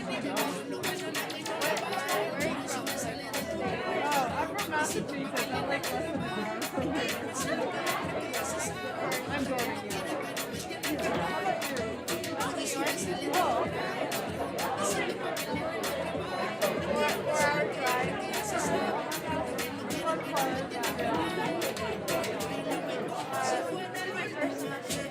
Oh, I'm from Massachusetts. I'm like less than an hour from I'm Jordan, yeah. How about you? Oh, okay. 4 hour drive. Fun part, yeah. This is my first semester.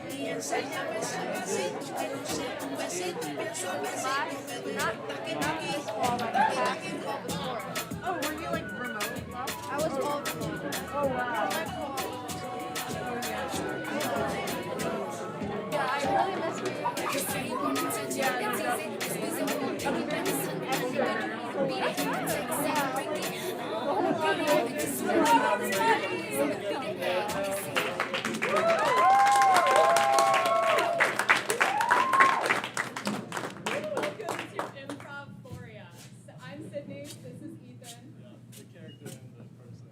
Not this fall, but the past before. Oh, were you like remote? I was all remote. Oh wow. Oh yeah. Yeah, I really miss being yeah, Welcome to Improvphoria. So I'm Sydney, this is Ethan. Yeah, the character and the person.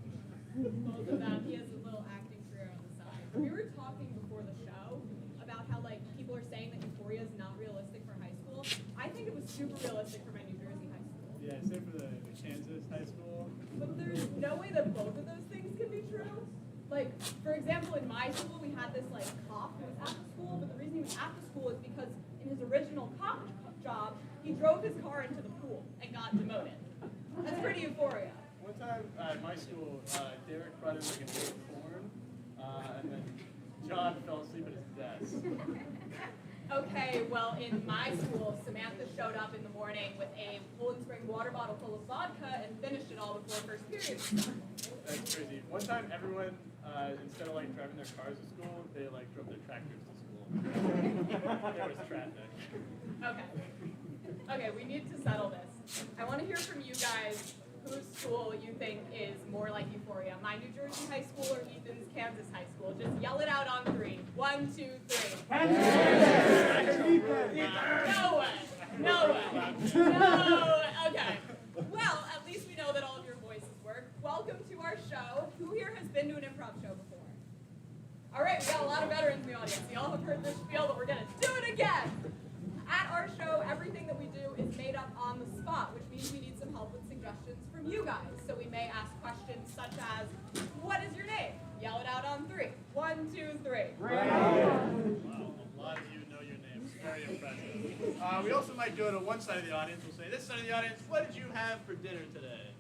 Both of them, he has a little acting career on the side. We were talking before the show about how like people are saying that Euphoria is not realistic for high school. I think it was super realistic for my New Jersey high school. Yeah, except for the Kansas high school. But there's no way that both of those things can be true. Like, for example, in my school, we had this like cop who was at the school, but the reason he was at the school is because in his original cop job, he drove his car into the pool and got demoted. That's pretty Euphoria. One time at my school, Derek brought in like a big corn, and then John fell asleep at his desk. Okay, well, in my school, Samantha showed up in the morning with a Poland Spring water bottle full of vodka and finished it all before first period started. That's crazy. One time, everyone instead of like driving their cars to school, they like drove their tractors to school. There was traffic. Okay. Okay, we need to settle this. I want to hear from you guys whose school you think is more like Euphoria. My New Jersey high school or Ethan's Kansas high school. Just yell it out on 3. 1, 2, 3. No way. No way. No. Okay. Well, at least we know that all of your voices work. Welcome to our show. Who here has been to an improv show before? All right, we got a lot of veterans in the audience. Y'all have heard this spiel, but we're going to do it again. At our show, everything that we do is made up on the spot, which means we need some help with suggestions from you guys. So we may ask questions such as, what is your name? Yell it out on 3. 1, 2, 3. Wow, a lot of you know your names. Very impressive. We also might go to one side of the audience. We'll say, this side of the audience, what did you have for dinner today?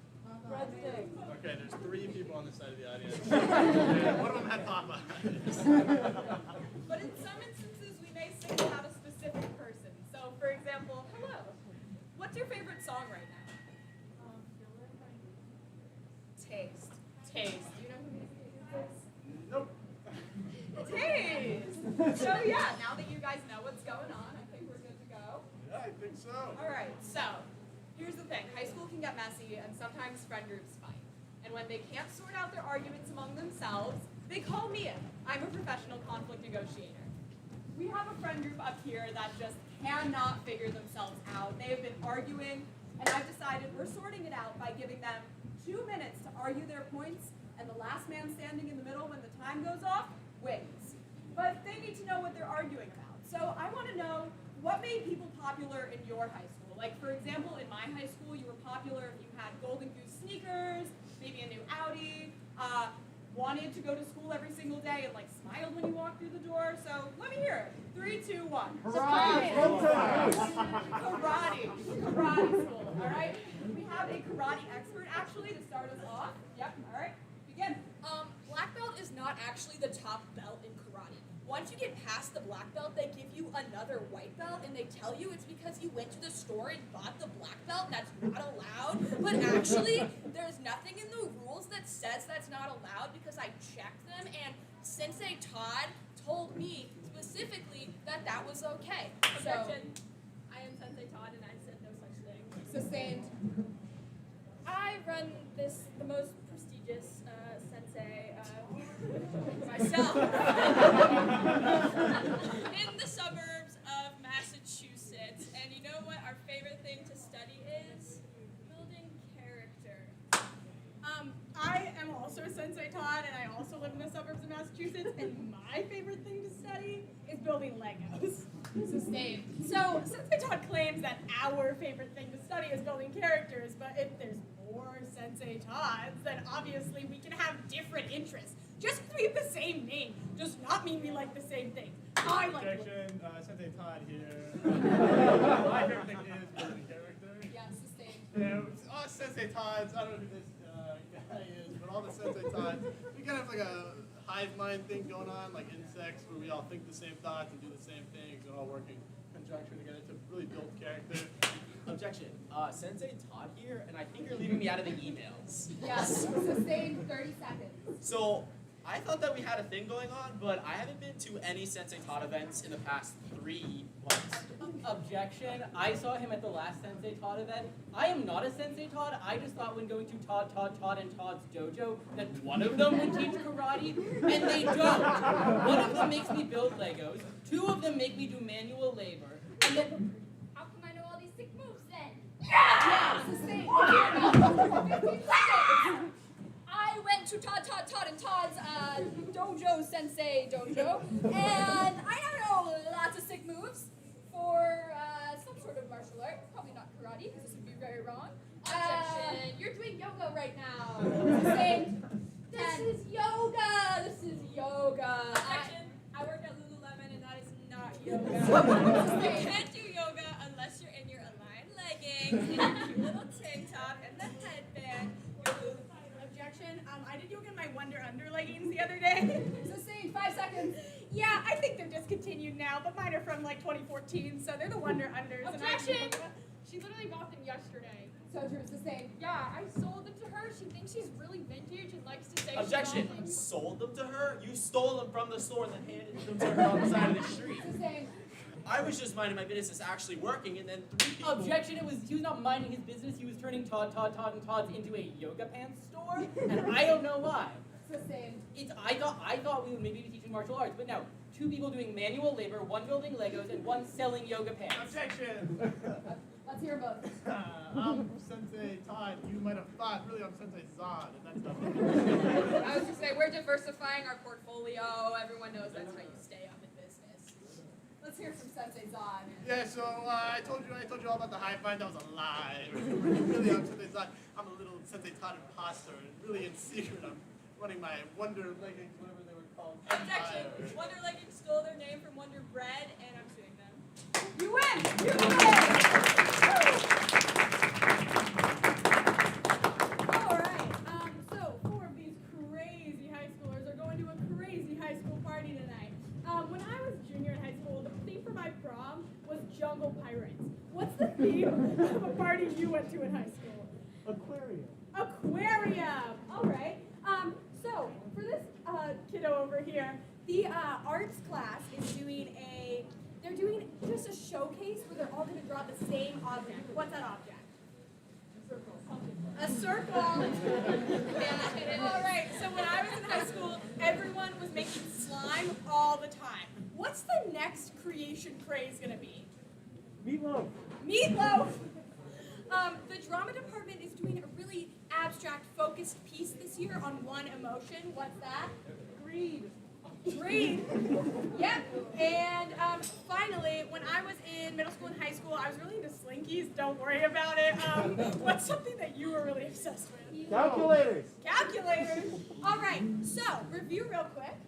breadsticks. Okay, there's 3 people on this side of the audience. And one of them had Popeyes. But in some instances, we may single out a specific person. So, for example, hello. What's your favorite song right now? Taste. Taste. Do you know who this is? Nope. Taste. So yeah, now that you guys know what's going on, I think we're good to go. Yeah, I think so. All right, so here's the thing. High school can get messy, and sometimes friend groups fight. And when they can't sort out their arguments among themselves, they call me in. I'm a professional conflict negotiator. We have a friend group up here that just cannot figure themselves out. They have been arguing, and I've decided we're sorting it out by giving them 2 minutes to argue their points, and the last man standing in the middle when the time goes off wins. But they need to know what they're arguing about. So I want to know what made people popular in your high school. Like, for example, in my high school, you were popular if you had Golden Goose sneakers, maybe a new Audi, wanted to go to school every single day and like smiled when you walked through the door. So let me hear it. 3, 2, 1. Karate. Karate school, all right? We have a karate expert actually to start us off. Yep, all right. Begin. Black belt is not actually the top belt in karate. Once you get past the black belt, they give you another white belt, and they tell you it's because you went to the store and bought the black belt, and that's not allowed. But actually, there's nothing in the rules that says that's not allowed because I checked them, and Sensei Todd told me specifically that that was okay. So, Objection. I am Sensei Todd, and I said no such thing. sustained. I run the most prestigious sensei myself in the suburbs of Massachusetts. And you know what our favorite thing to study is? Building character. I am also Sensei Todd, and I also live in the suburbs of Massachusetts, and my favorite thing to study is building Legos. Sustained. So, Sensei Todd claims that our favorite thing to study is building characters, but if there's more Sensei Todds, then obviously we can have different interests. Just because we have the same name does not mean we like the same thing. I like Objection, Sensei Todd here. My favorite thing is building character. Yeah, sustained. Yeah, all Sensei Todds, I don't know who this guy is, but all the Sensei Todds, we kind of have like a hive mind thing going on, like insects, where we all think the same thoughts and do the same things and all working in conjunction together to really build character. Objection. Sensei Todd here, and I think you're leaving me out of the emails. Yes, sustained 30 seconds. So, I thought that we had a thing going on, but I haven't been to any Sensei Todd events in the past 3 months. Objection. I saw him at the last Sensei Todd event. I am not a Sensei Todd. I just thought when going to Todd, and Todd's dojo that one of them would teach karate, and they don't. One of them makes me build Legos. 2 of them make me do manual labor. And then How come I know all these sick moves then? Yeah! Sustained. 15 seconds. I went to Todd and Todd's dojo sensei dojo, and I know lots of sick moves for some sort of martial art. Probably not karate, because this would be very wrong. Objection. You're doing yoga right now. Sustained. This is yoga. This is yoga. I work at Lululemon, and that is not yoga. You can't do yoga unless you're in your aligned leggings and a cute little tank top and the headband. Objection. I did yoga in my Wonder Under leggings the other day. Sustained. 5 seconds. Yeah, I think they're discontinued now, but mine are from like 2014, so they're the Wonder Unders. and I- Objection! She literally bought them yesterday. So true. Sustained. Yeah, I sold them to her. She thinks she's really vintage and likes to say Objection. she bought them. Sold them to her? You stole them from the store and then handed them to her on the side of the street. Sustained. I was just minding my business actually working, and then 3 people... objection. He was not minding his business. He was turning Todd, and Todd's into a yoga pants store, and I don't know why. Sustained. I thought we would maybe be teaching martial arts, but no. 2 people doing manual labor, 1 building Legos, and 1 selling yoga pants. Objection! Let's hear both. I'm Sensei Todd. You might have thought, really, I'm Sensei Zod, and that's nothing. I was to say, we're diversifying our portfolio. Everyone knows that's how you stay up in business. Let's hear from Sensei Zod. Yeah, so I told you all about the hive mind. That was a lie. Really, I'm Sensei Zod. I'm a little Sensei Todd imposter, and really in secret, I'm running my Wonder Leggings, whatever they were called. Objection. empire. Wonder Leggings stole their name from Wonder Bread, and I'm suing them. You win! You win! Alright, so 4 of these crazy high schoolers are going to a crazy high school party tonight. When I was junior in high school, the theme for my prom was Jungle Pirates. What's the theme of a party you went to in high school? Aquarium! Alright, so for this kiddo over here, the arts class is they're doing just a showcase where they're all going to draw the same object. What's that object? A circle. All right, so when I was in high school, everyone was making slime all the time. What's the next creation craze going to be? Meatloaf. Meatloaf! The drama department is doing a really abstract, focused piece this year on one emotion. What's that? Greed. Greed. Yep. And finally, when I was in middle school and high school, I was really into slinkies. Don't worry about it. What's something that you were really obsessed with? Calculators. Calculators. All right. So review real quick.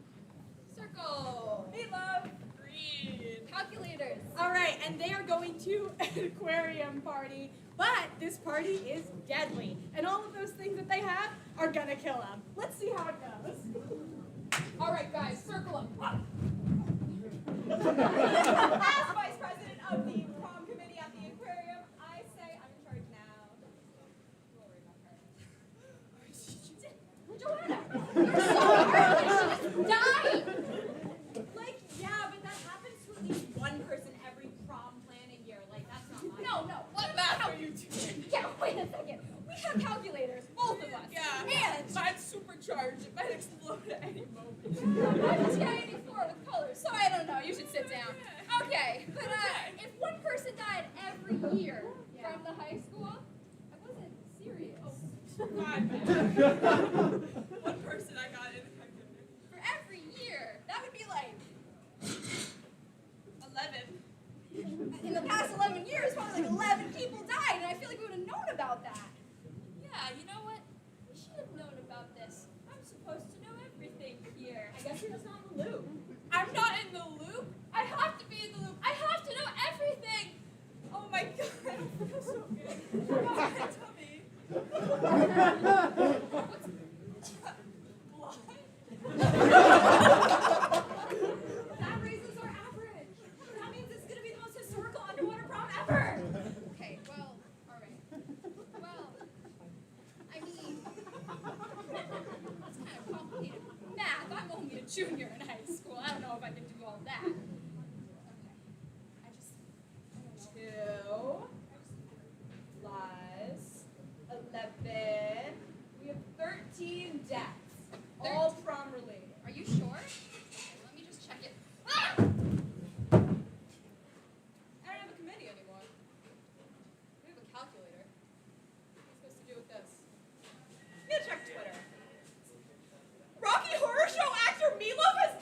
Circle. Meatloaf. Green. Calculators. All right, and they are going to an aquarium party, but this party is deadly, and all of those things that they have are gonna kill them. Let's see how it goes. All right, guys, circle them. As vice president of the prom committee at the aquarium, I say I'm in charge now. Don't worry about her. Joanna, you're so early. She's dying. Like, yeah, but that happens to at least one person every prom planning year. Like, that's not my No. What math are you doing? Yeah, wait a second. We have calculators, both of us. Yeah. And Mine's supercharged. It might explode at any moment. mine's TI-84 with colors, so I don't know. You should sit down. Okay, but if one person died every year from the high school, I wasn't serious. My bad. One person I got in the calculator. For every year, that would be like 11. in the past 11 years, probably like 11 people died, and I feel like we would have known about that. Yeah, you know what? We should have known about this. I'm supposed to know everything here. I guess you're just not in the loop. I'm not in the loop. I have to be in the loop. I have to know everything. Oh my god, I don't feel so good. Oh, my tummy. That raises our average. That means it's going to be the most historical underwater prom ever. Okay, well, all right. Well, I mean, That's kind of complicated. Math, I'm only a junior in high school. I don't know if I can do all that. Okay. I just, I don't know. 2 plus 11. We have 13 deaths, all prom related. are you sure? Okay, let me just check it. Ah! I don't have a committee anymore. We have a calculator. What's it supposed to do with this? I'm gonna check Twitter. Rocky Horror Show actor Meatloaf has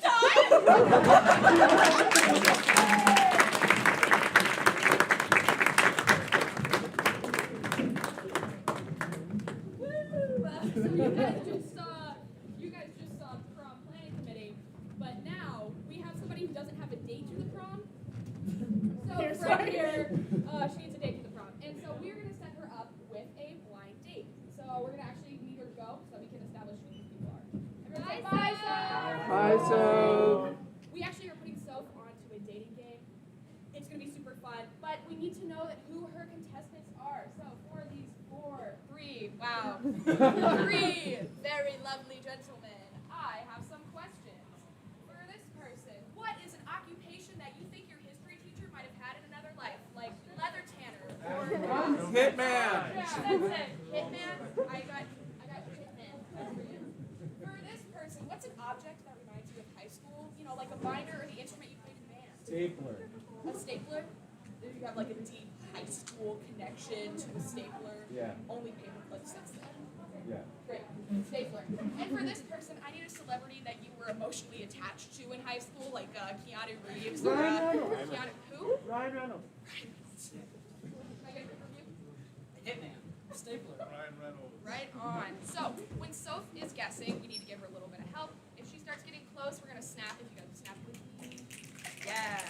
Woo! So you guys just saw prom planning committee, but now we have somebody who doesn't have a date to the prom. So right here, she needs a date to the prom, and so we're gonna set her up with a blind date. So we're gonna actually need her to go so that we can establish who these people are. Everyone say bye, Soph. Hi, Soph. We actually are putting Soph onto a dating game. It's gonna be super fun, but we need to know that who her contestants are. So for these three very lovely gentlemen, I have some questions. For this person, what is an occupation that you think your history teacher might have had in another life, like leather tanner or Hitman. Yeah, that's it. Hitman. I got Hitman. That's for you. For this person, what's an object that reminds you of high school? You know, like a binder or the instrument you played in band. Stapler. A stapler? If you have like a deep high school connection to a stapler, Yeah. only paper clips since then. Yeah. Great. Stapler. And for this person, I need a celebrity that you were emotionally attached to in high school, like Keanu Reeves or Ryan Reynolds. Keanu. Who? Ryan Reynolds. Can I get a quick review? Hitman. Stapler. Ryan Reynolds. Right on. So, when Soph is guessing, we need to give her a little bit of help. If she starts getting close, we're going to snap. If you guys snap with me. Yeah.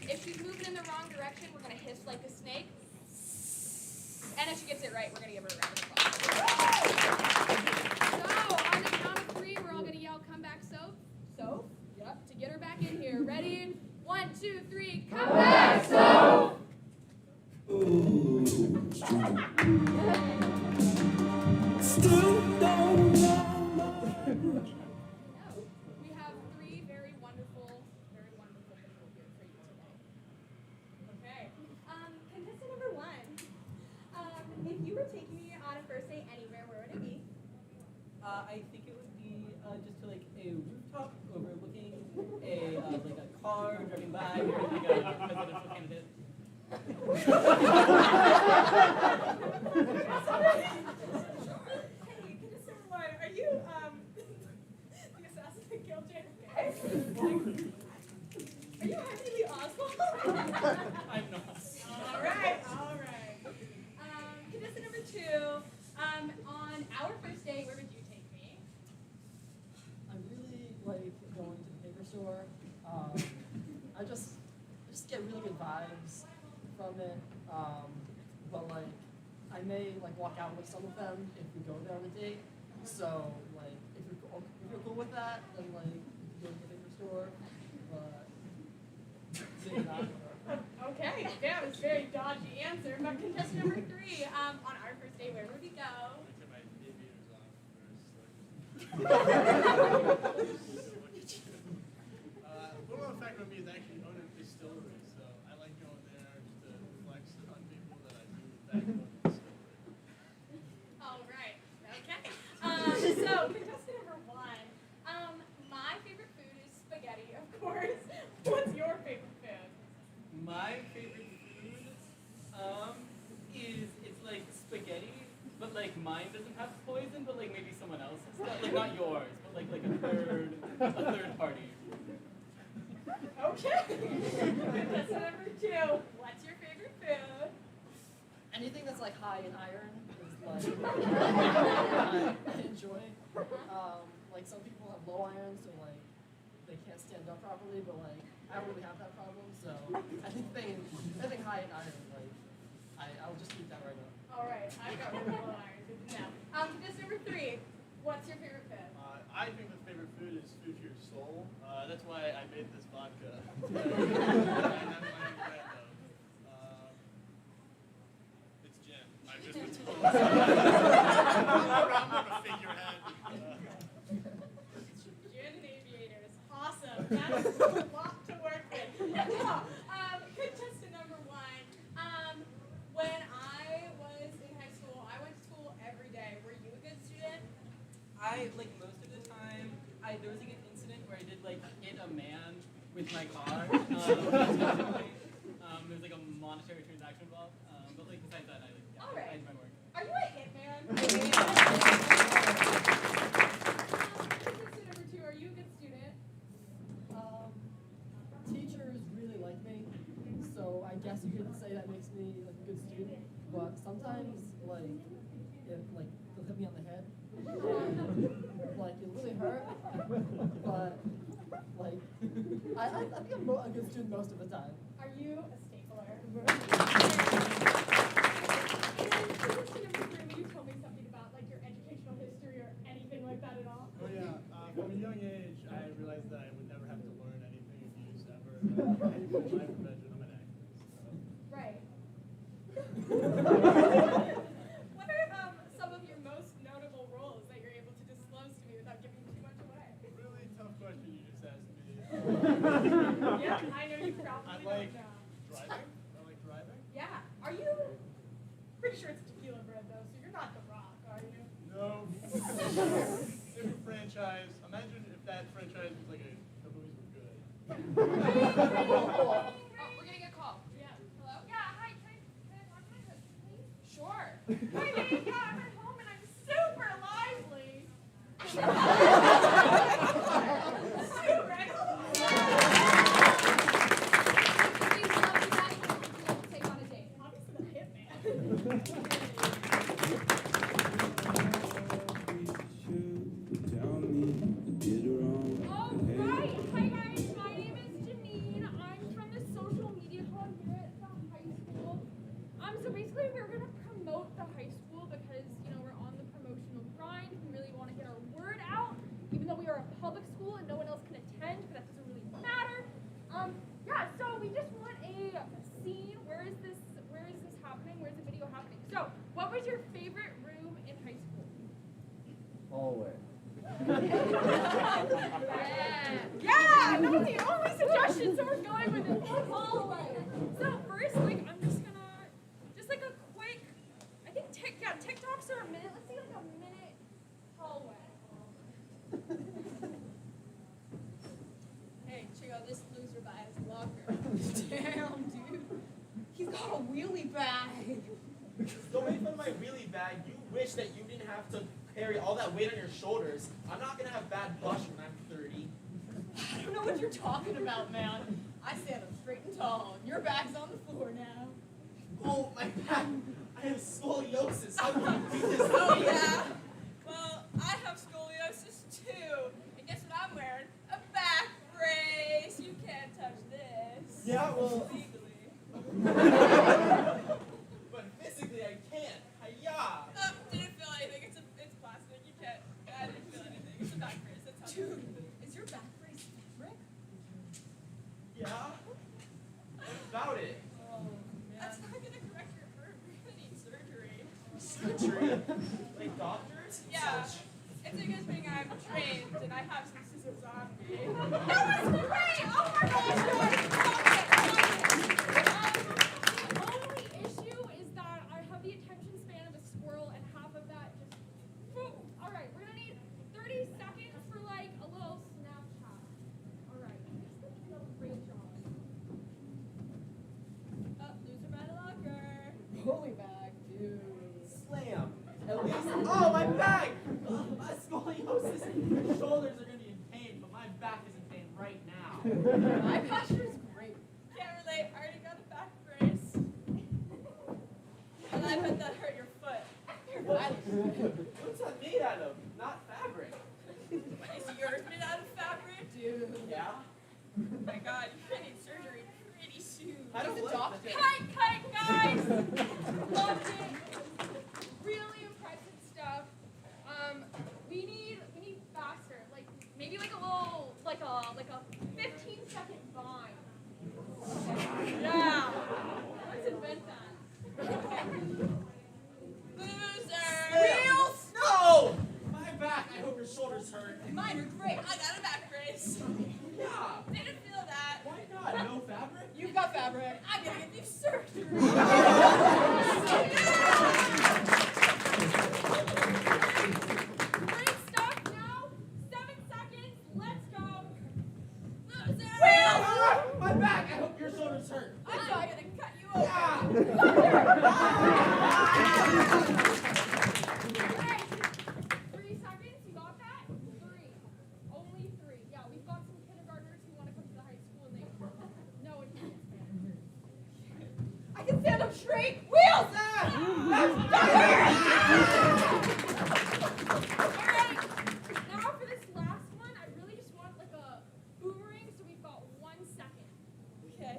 If she's moving in the wrong direction, we're going to hiss like a snake. And if she gets it right, we're going to give her a round of applause. So, on the count of 3, we're all going to yell, come back, Soph. Soph? Yep. To get her back in here. Ready? 1, 2, 3, come back, Soph! We have 3 very wonderful people here for you today. Okay. Contestant number 1. If you were taking me on a first date anywhere, where would it be? I think it would be just to like a rooftop overlooking a like a car driving by, or like a presidential candidate. Hey, contestant number 1, are you the assassin that killed JFK? Are you Harvey Lee Oswald? I'm not. All right. Contestant number 2. On our first date, where would you take me? I'm really like going to the paper store. I just get really good vibes from it. But like I may like walk out with some of them if we go there on a date. So like if you're cool with that, then like you can go to the paper store. But maybe not. Okay, that was a very dodgy answer. But contestant number 3, on our first date, where would we go? Get my aviators on first. One more fact about me is I actually own a distillery, so I like going there just to flex on people that I do back on the distillery. All right. Okay. So contestant number 1, my favorite food is spaghetti, of course. What's your favorite food? My favorite food is it's like spaghetti, but like mine doesn't have poison, but like maybe someone else has got, like not yours, but like a third party. Okay. Contestant number 2, what's your favorite anything that's like high in iron is like I enjoy. Like some people have low iron, so like they can't stand up properly, but like I don't really have that problem, so anything high in iron, like I'll just keep that right up. All right, I've got really low iron. Good to know. Contestant number 3, what's your favorite food? I think the favorite food is food to your soul. That's why I made this vodka. It's gin. I've just been told. I'm a figurehead. Gin and aviators. Awesome. That's a lot to work with. Contestant number 1. When I was in high school, I went to school every day. Were you a good student? Like most of the time, there was like an incident where I did like hit a man with my car. There was like a monetary transaction involved. But like besides that, I All right. did my work. Are you a hitman? Contestant number 2, are you a good student? Teachers really like me, so I guess you could say that makes me like a good student. But sometimes, like, if like they'll hit me on the head, like it really hurt. But like, I think I'm a good student most of the time. Are you a stapler? And contestant number 3, will you tell me something about like your educational history or anything like that at all? Oh yeah, from a young age, I realized that I would never have to learn anything of use ever. Even in my profession, I'm an actor. So. Right. What are some of your most notable roles that you're able to disclose to me without giving too much away? Really tough question you just asked me. Yeah, I know you probably I don't like know. driving. I like driving. Yeah. Are you pretty sure it's tequila bread though, so you're not The Rock, are you? No. Different franchise. Imagine if that franchise was like the movies were good. Oh, we're getting a call. Yeah. Hello? Yeah, hi, can I talk to my husband, please? Sure. Hi, babe. Yeah, I'm at home and I'm super lively. Obviously the hitman. Alright, hi guys, my name is Janine. I'm from the social media club here at the high school. So basically we're gonna promote the high school because, you know, we're on the promotional grind. We really want to get our word out, even though we are a public school and no one else can attend, but that doesn't really matter. Yeah, so we just want a scene. Where is this happening? Where's the video happening? So, what was your favorite room in high school? Hallway. Yeah, that was the only suggestion, so we're going with it. Hallway. So first, like, I'm just gonna, like a quick, I think TikToks are a minute. Let's see like a minute hallway. Hey, check out this loser by his locker. Damn, dude. He's got a wheelie bag. Don't make fun of my wheelie bag. You wish that you didn't have to carry all that weight on your shoulders. I'm not gonna have bad posture when I'm 30. I don't know what you're talking about, man. I stand up straight and tall, and your bag's on the floor now. Oh, my back. I have scoliosis. How can you do this? Oh, yeah? Well, I have scoliosis too. And guess what I'm wearing? A back brace. You can't touch this. Yeah, well. Legally. But physically, I can't. Hi-ya. Didn't feel anything. It's plastic. You can't. I didn't feel anything. It's a back brace. That's how. Dude, is your back brace fabric? Yeah? What about it? Oh, That's not gonna correct your hurt. You're gonna need surgery. Surgery? Like doctors? Yeah. Such. It's a good thing I'm trained and I have some scissors on me. that was great! Oh my gosh, guys! The only issue is that I have the attention span of a squirrel, and half of that just. Boom. All right, we're gonna need 30 seconds for like a little Snapchat. All right, you guys did a great job. Loser by the locker. Holy bag, dude. Slam. At least. Oh, my back! My scoliosis. My shoulders are gonna be in pain, but my back is in pain right now. My posture's great. Can't relate. I already got a back brace. And I'm What's that made out of? Not fabric. Is yours made out of fabric? Dude. Yeah? Oh my god, you're gonna need surgery pretty soon. I don't like doctor. Cut, guys! Loved it. Really impressive stuff. We need faster. Like maybe like a little like a 15-second vine. Yeah. Let's invent that. Loser! Wheels! No! My back. I hope your shoulders hurt. Mine are great. I got a back brace. Yeah. Didn't feel that. Why not? No fabric? You've got fabric. I'm gonna give you surgery. Great stuff now. 7 seconds. Let's go. Loser! Ah, my back. I hope your shoulders hurt. I'm gonna cut you open. Yeah. Hey, 3 seconds. You got that? 3. Only 3. Yeah, we've got some kindergartners who want to come to the high school and they no one can. I can stand up straight. Wheels! Alright, now for this last one, I really just want like a boomerang, so we've got 1 second. Okay.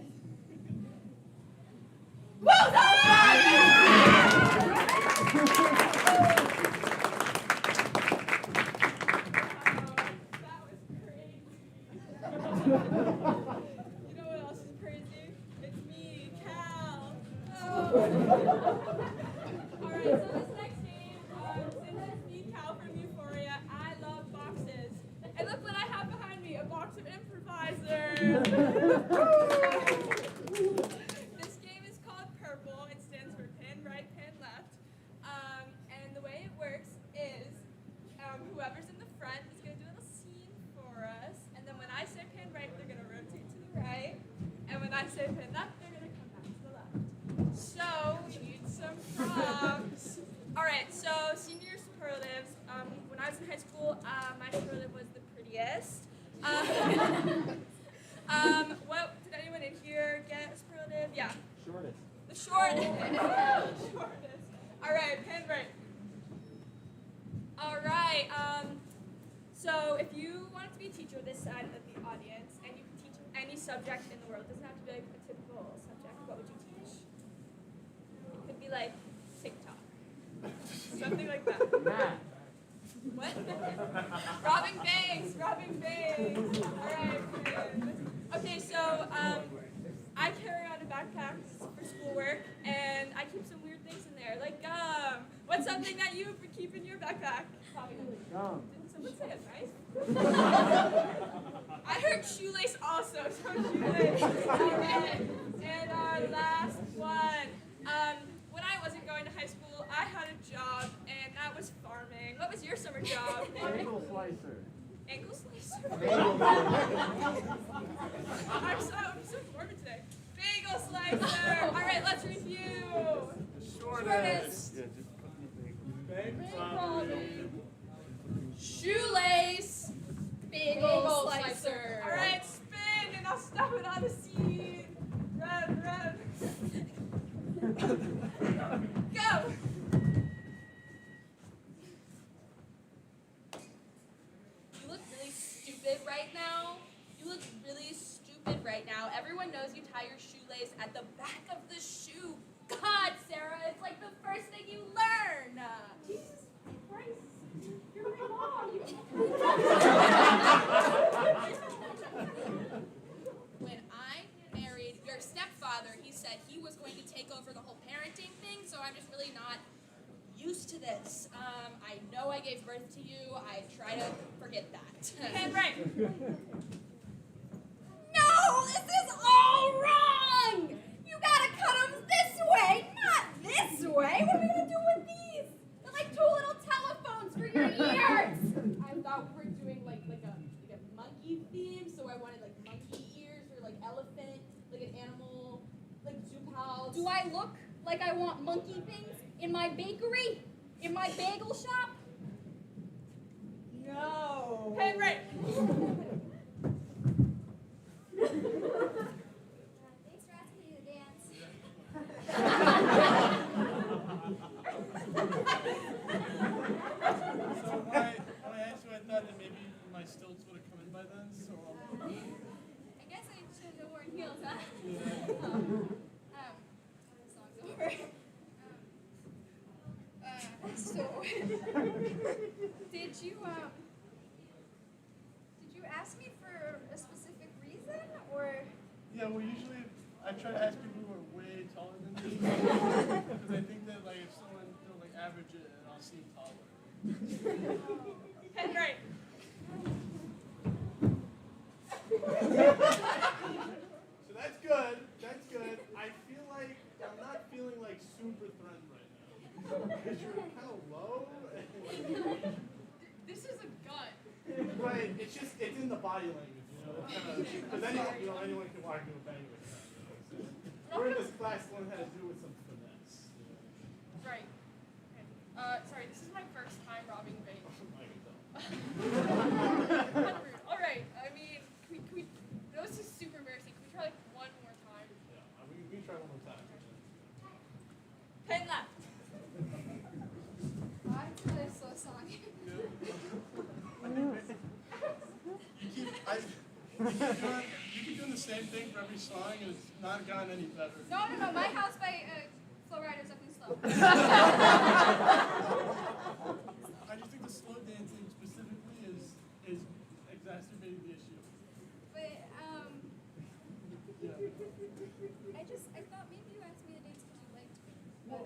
That was crazy. You know what else is crazy? It's me, Cal. Alright, so this next game, since it's me, Cal from Euphoria, I love boxes. And look what I have behind me, a box of improvisers. This game is called Purple. It stands for pin right, pin left. And the way it works is whoever's in the front is going to do a little scene for us. And then when I say pin right, they're going to rotate to the right. And when I say pin left, they're going to come back to the left. So we need some props. All right, so senior superlatives. When I was in high school, my superlative was the prettiest. What did anyone in here get a superlative? Yeah. Shortest. The shortest. Shortest. All right, pen right. All right. So if you wanted to be a teacher this side of the audience, and you could teach any subject in the world, it doesn't have to be like a typical subject. What would you teach? It could be like TikTok, something like that. Math. What? Robbing banks. Robbing banks. All right. Good. Okay, so I carry on a backpack for schoolwork, and I keep some weird things in there, like gum. What's something that you would keep in your backpack? Probably Gum. didn't someone say advice? I heard shoelace also, so shoelace. All right. And our last one. When I wasn't going to high school, I had a job, and that was farming. What was your summer job? Bagel slicer. Ankle slicer? Bagel I'm so morbid today. Bagel slicer. All right, let's review. Shortest. Shoelace. Bagel slicer. All right, spin, and I'll stop it on the seat. Run, run. Go. You look really stupid right now. You look really stupid right now. Everyone knows you tie your shoelace at the back of the shoe. God, Sarah, it's like the first thing you learn. Jesus Christ. You're my mom. When I married your stepfather, he said he was going to take over the whole parenting thing, so I'm just really not used to this. I know I gave birth to you. I try to forget that. And right. No, this is all wrong. You gotta cut them this way, not this way. What are we gonna do with these? They're like 2 little telephones for your ears. I thought we were doing like a monkey theme, so I wanted like monkey ears or like elephant, like an animal, like zoo pals. Do I look like I want monkey things in my bakery? In my bagel shop? No. Pen right. Thanks for asking me to dance. So, I guess I should have worn heels, huh? yeah. Song's over. So, did you ask me for a specific reason, or? Yeah, well, usually I try to ask people who are way taller than me because I think that like if someone like average it, I'll seem taller. Pen right. So that's good. That's good. I feel like I'm not feeling like super threatened right now because you're kind of low. This is a gun. Right. It's in the body language, you know. Because anyone can walk into a bank with that. You know, so we're in this class to learn how to do it with some finesse. You know. Right. Okay. Sorry, this is my first time robbing a bank. I can tell. Kind of rude. All right. I mean, can we? That was just super embarrassing. Can we try like one more time? Yeah. We can try one more time. Pen left. Why did I slow song? You keep doing the same thing for every song, and it's not gotten any better. No. My House by Flow Rider's definitely slow. I just think the slow dancing specifically is exacerbating the issue. But Yeah. I thought maybe you asked me to dance because you liked me. Well,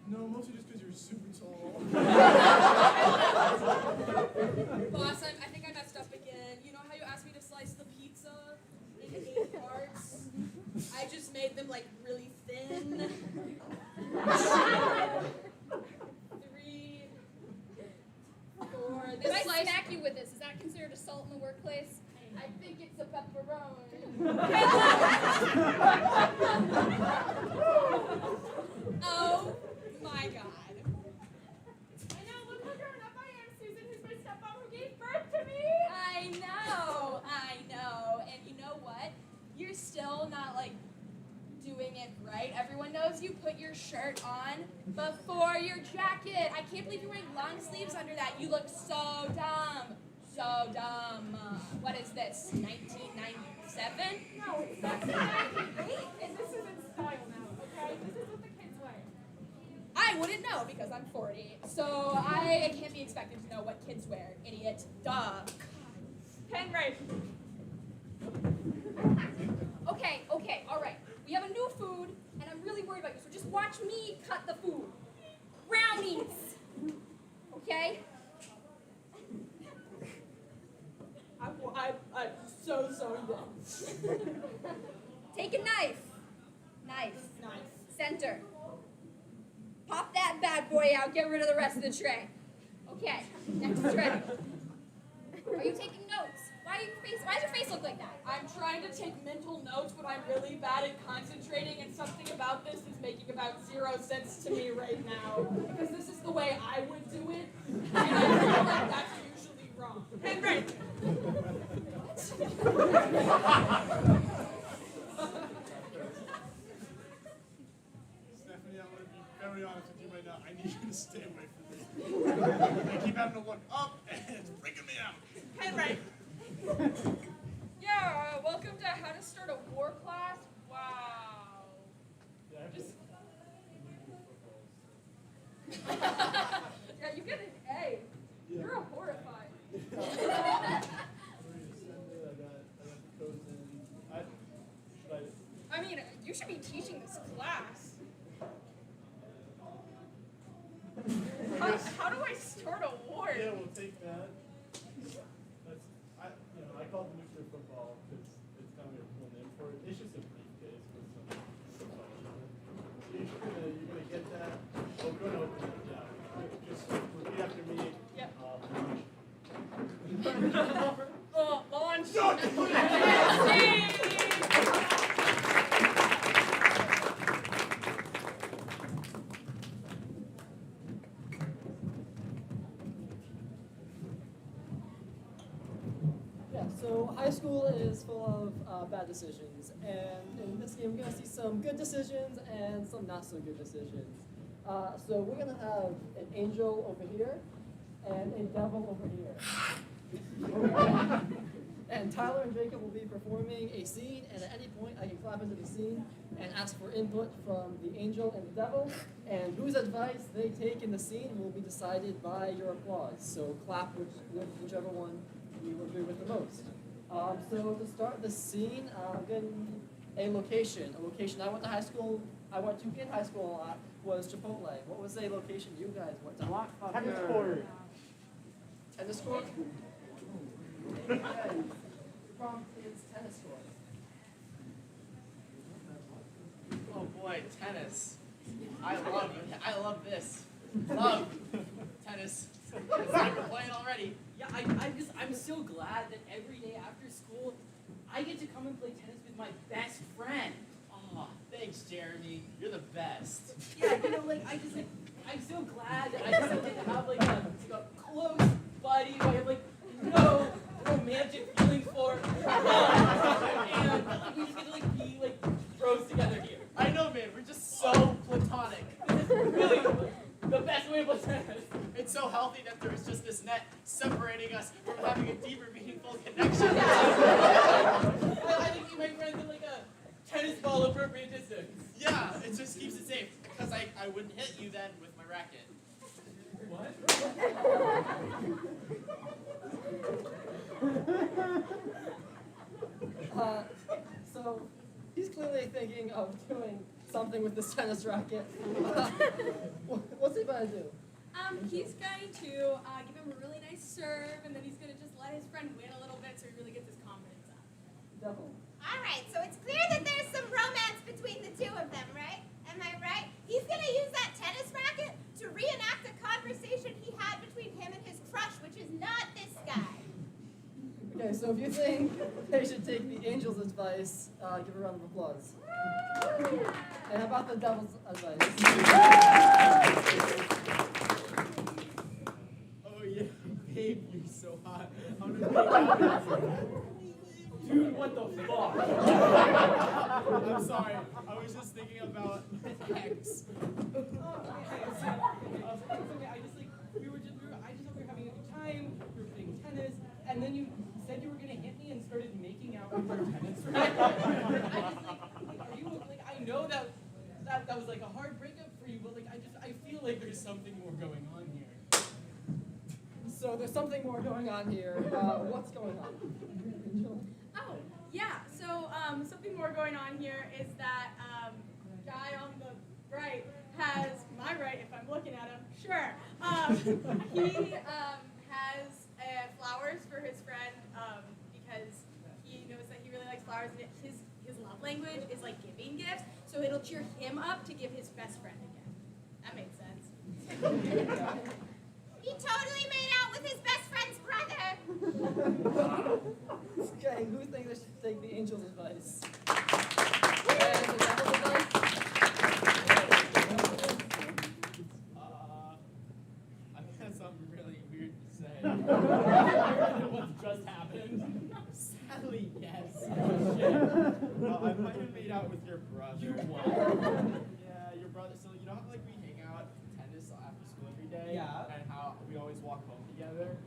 no, mostly just because you're super tall. Boss, I think I messed up again. You know how you asked me to slice the pizza into 8 parts? I just made them like really thin. 3, 4. If I smack you with this, is that considered assault in the workplace? I think it's a pepperoni. Oh my god. I know. Look how grown up I am, Susan, who's my stepmom who gave birth to me. I know. And you know what? You're still not like doing it right. Everyone knows you put your shirt on before your jacket. I can't believe you're wearing long sleeves under that. You look so dumb. So dumb. What is this? 1997? No, it's 1998, and this is in style now. Okay, this is what the kids wear. I wouldn't know because I'm 40. So I can't be expected to know what kids wear, idiot. Duh. Pen right. Okay, all right. We have a new food, and I'm really worried about you, so just watch me cut the food. Brownies! Okay? I'm so young. Take a knife. Knife. Center. Pop that bad boy out, get rid of the rest of the tray. Okay, next is ready. Are you taking notes? Why does your face look like that? I'm trying to take mental notes, but I'm really bad at concentrating, and something about this is making about 0 sense to me right now. Because this is the way I would do it, and I feel like that's usually wrong. Pen right. Stephanie, I'm going to be very honest with you right now. I need you to stay away from me. I keep having to look up, and it's freaking me out. Pen right. Yeah, welcome to How to Start a War class. Wow. Yeah, I have Just... to- yeah, you get an A. Yeah. You're horrified. I got the codes in. I mean, you should be teaching this class. How do I start a war? Yeah, we'll take that. I call it nuclear football because it's kind of a cool name for it. It's just a briefcase with some so you're gonna get that. Oh, go ahead and open it. Yeah. Just repeat after me. Yep. Launch. Yeah, so high school is full of bad decisions, and in this game we're gonna see some good decisions and some not so good decisions. So we're gonna have an angel over here and a devil over here. And Tyler and Jacob will be performing a scene, and at any point I can clap into the scene and ask for input from the angel and the devil, and whose advice they take in the scene will be decided by your applause. So clap with whichever one you agree with the most. So to start the scene, again, a location I went to in high school a lot was Chipotle. What was a location you guys went to? Tennis court. Tennis court? From kids' tennis court. Oh boy, tennis. I love this. Love tennis. It's like we're playing already. Yeah, I'm so glad that every day after school, I get to come and play tennis with my best friend. Oh, thanks, Jeremy. You're the best. Yeah, I'm so glad that I just get to have like a close buddy who I have like no romantic feelings for. And we just get to like be like bros together here. I know, man. We're just so platonic. This is really the best way to play tennis. It's so healthy that there's just this net separating us from having a deeper, meaningful connection. I think you make friends at like a tennis ball appropriate distance. Yeah, it just keeps it safe. Because I wouldn't hit you then with my racket. What? So he's clearly thinking of doing something with this tennis racket. What's he gonna do? He's going to give him a really nice serve, and then he's going to just let his friend win a little bit so he really gets his confidence up. Devil. All right, so it's clear that there's some romance between the two of them, right? Am I right? He's gonna use that tennis racket to reenact a conversation he had between him and his crush, which is not this guy. Okay, so if you think they should take the angel's advice, give a round of applause. And how about the devil's advice? Oh yeah, babe, you're so hot. I'm gonna make out with you. Dude, what the fuck? I'm sorry. I was just thinking about X. I just thought we were having a good time. We were playing tennis, and then you said you were gonna hit me and started making out with your tennis racket. Are you like? I know that was like a hard breakup for you, but like I feel like there's something more going on here. So there's something more going on here. What's going on? Angel? Oh, yeah. So something more going on here is that guy on the right has my right, if I'm looking at him. Sure. He has flowers for his friend because he knows that he really likes flowers, and his love language is like giving gifts. So it'll cheer him up to give his best friend a gift. That makes sense. He totally made out with his best friend's brother. Okay, who thinks they should take the angel's advice? And the devil's advice? I've got something really weird to say. What just happened? Sadly, yes. I might have made out with your brother. You what? Yeah, your brother. So you know how like we hang out tennis after school every day? Yeah. And how we always walk home together?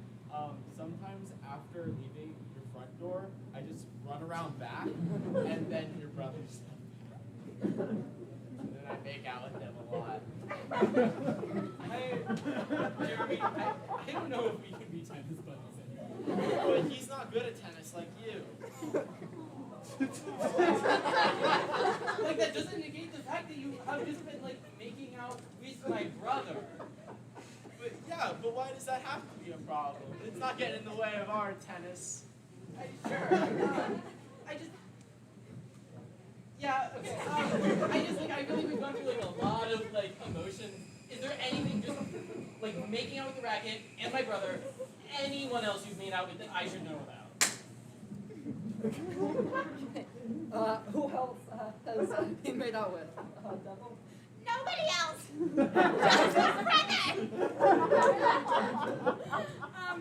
Sometimes after leaving your front door, I just run around back, and then your brother's and then I make out with them a lot. Jeremy, I don't know if we can be tennis buddies anymore. But he's not good at tennis like you. Like that doesn't negate the fact that you have just been like making out with my brother. But yeah, but why does that have to be a problem? It's not getting in the way of our tennis. I feel like we've gone through like a lot of like emotions. Is there anything just like making out with the racket and my brother, anyone else you've made out with that I should know about? Who else has been made out with? Devil? Nobody else. Just his brother.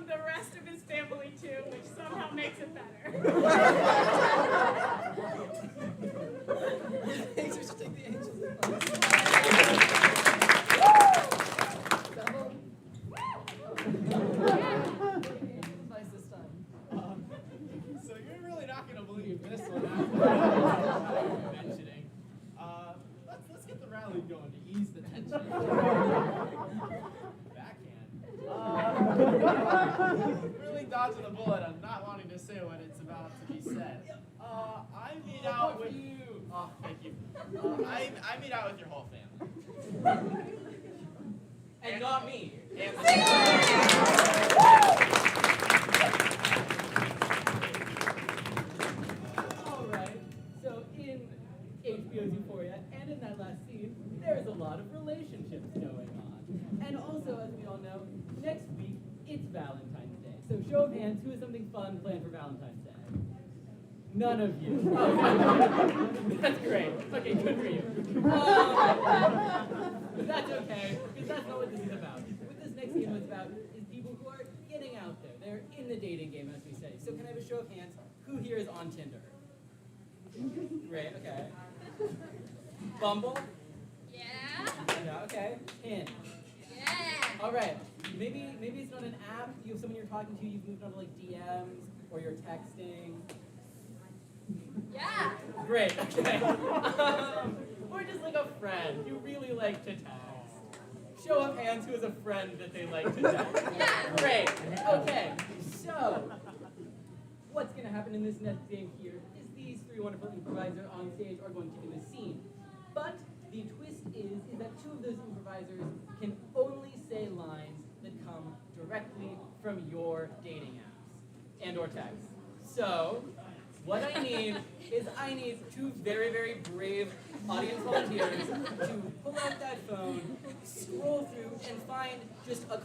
The rest of his family too, which somehow makes it better. Thanks, we should take the angel's advice. Devil? Angel's advice this time. So Really dodging a bullet. I'm not wanting to say what it's about to be said. I meet out with you. Oh, thank you. I meet out with your whole family. And not me. And All right. So in HBO's Euphoria and in that last scene, there's a lot of relationships going on. And also, as we all know, next week it's Valentine's Day. So show of hands, who has something fun planned for Valentine's Day? None of you. Oh, that's great. Okay, good for you. But that's okay, because that's not what this is about. What this next game is about is people who are getting out there. They're in the dating game, as we say. So can I have a show of hands? Who here is on Tinder? Great, okay. Bumble? Yeah. Yeah, okay. Hinge? Yeah. All right. Maybe it's not an app. You have someone you're talking to. You've moved on to like DMs or you're texting. Yeah. Great. Okay. Or just like a friend you really like to text. Show of hands who has a friend that they like to text. Yeah. Great. Okay. So, what's going to happen in this next game here is these three wonderful improvisers on stage are going to do a scene. But the twist is that two of those improvisers can only say lines that come directly from your dating apps and or texts. So, what I need is I need two very, very brave audience volunteers to pull out that phone, scroll through, and find just a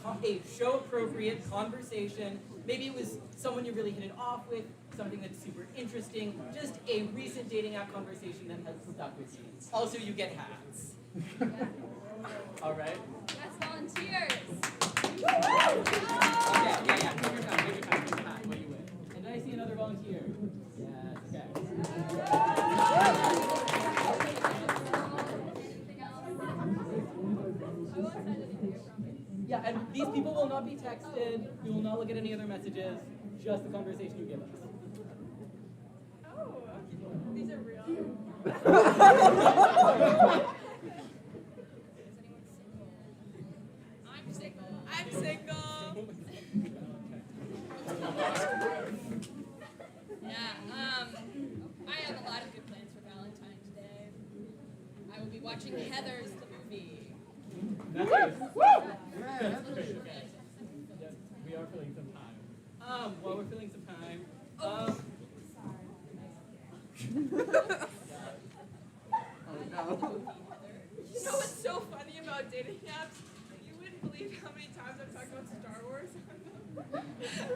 show-appropriate conversation. Maybe it was someone you really hit it off with, something that's super interesting, just a recent dating app conversation that has stuck with you. Also, you get hats. All right? That's volunteers. Okay, yeah. Take your time. What do you win? And did I see another volunteer? Yes, okay. Yeah, and these people will not be texted. You will not look at any other messages. Just the conversation you give us. Oh, okay. These are real. I'm single. I'm single. Yeah, I have a lot of good plans for Valentine's Day. I will be watching Heathers the movie. Nice. Woo! Yeah, that's great. Okay. Yes, we are filling some time. While we're filling some time, You know what's so funny about dating apps? You wouldn't believe how many times I've talked about Star Wars on them.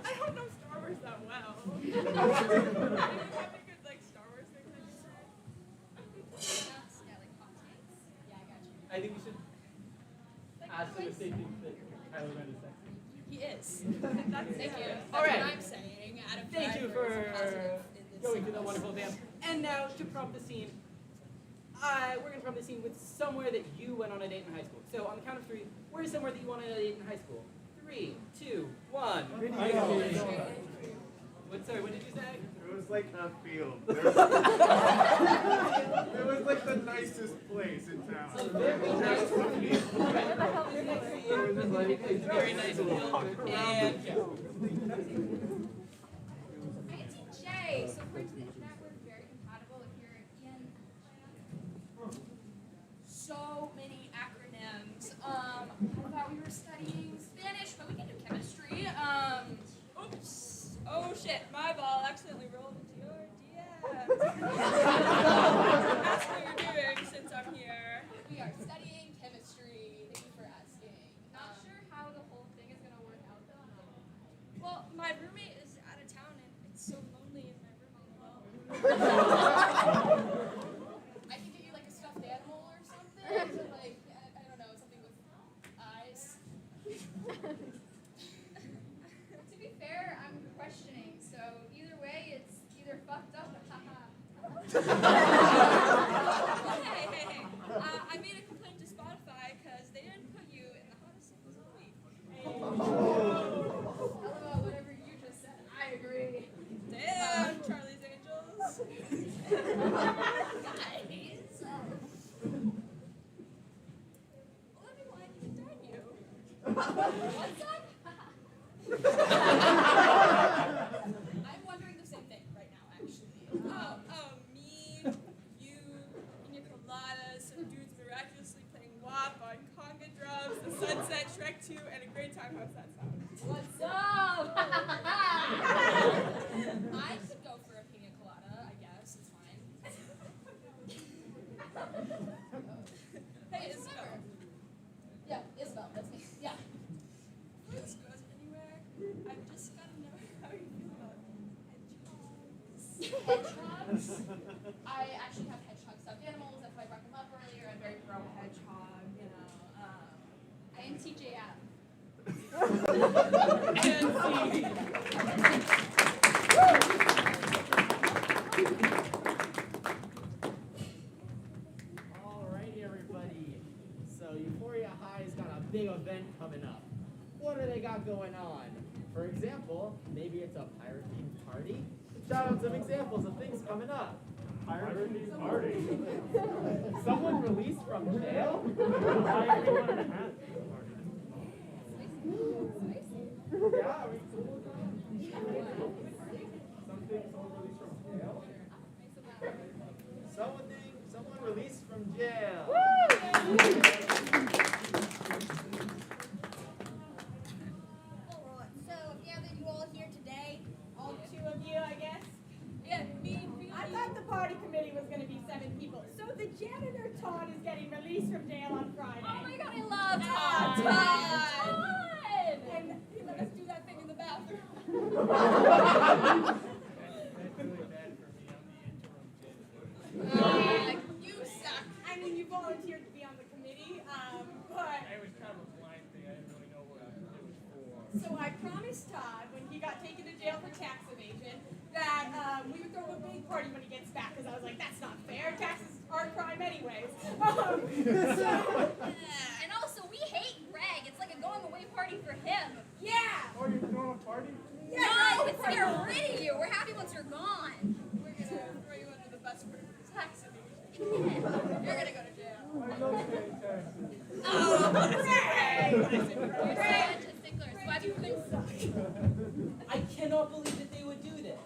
I don't know Star Wars that well. Do you have any good like Star Wars things I can say? Yeah, like hot takes. Yeah, I got you. I think we should ask them if they think that Kylo Ren is sexy. He is. Thank you. That's All right. what I'm saying. Adam Thank you Driver is a for positive in this going through that sequence. wonderful dance. And now to prompt the scene, we're going to prompt the scene with somewhere that you went on a date in high school. So on the count of three, where's somewhere that you went on a date in high school? 3, 2, 1. What did you say? It was like a field. It was like the nicest place in town. Very nice field. Very nice field. And Joe. Jay, so according to the internet, we're very compatible if you're in so many acronyms. I thought we were studying Spanish, but we can do chemistry. Oops. Oh shit, my ball accidentally rolled into your DM. Ask what you're doing since I'm here. We are studying chemistry. Thank you for asking. Not sure how the whole thing is gonna work out though. Well, my roommate is out of town and it's so lonely in my room alone. I can get you like a stuffed animal or something. To, like, I don't know, something with eyes. To be fair, I'm questioning, so either way, it's either fucked up or Hey. I made a complaint to Spotify because they didn't put you in the hottest singles of the week. LOL, whatever you just said, I agree. Damn, Charlie's Angels. Guys. Let me wine you and dine you. What's up? I'm wondering the same thing right now, actually. Me, you, pina coladas, some dudes miraculously playing WAP on conga drums, the Sunset, Shrek 2, and a great time. How's that sound? What's up? I could go for a pina colada, I guess. It's fine. Hey, Wait, Isabel. whoever. Yeah, Isabel, that's me. Yeah. Before this goes anywhere, I've just got to know how you feel about hedgehogs. Hedgehogs? I actually have hedgehog stuffed animals. That's why I brought them up earlier. I'm very pro hedgehog, you know. I am TJF. Alrighty, everybody. So Euphoria High's got a big event coming up. What do they got going on? For example, maybe it's a pirate-themed party. Shout out some examples of things coming up. Pirate-themed party. Someone released from jail? Yeah, are we cool with that? Someone released from jail? Someone released from jail. Alright, so I've gathered you all here today. All 2 of you, I guess. Yeah, me. I thought the party committee was going to be 7 people. So the janitor Todd is getting released from jail on Friday. Oh my god, I love Ah, Todd! Todd! And he let us do that thing in the bathroom. That's really bad for me. I'm the interim janitor. You suck. I mean, you volunteered to be on the committee, but... It was kind of a blind thing. I didn't really know what it was for. So I promised Todd, when he got taken to jail for tax evasion, that we would throw a big party when he gets back, because I was like, that's not fair. Taxes are a crime anyways. And also, we hate Greg. It's like a going-away party for him. Yeah! Oh, you're throwing a party? No, it's get rid of you. We're happy once you're gone. We're going to throw you under the bus for tax evasion. You're gonna go to jail. I don't pay taxes. You're such a stickler. So why do you think I cannot believe that they would do this.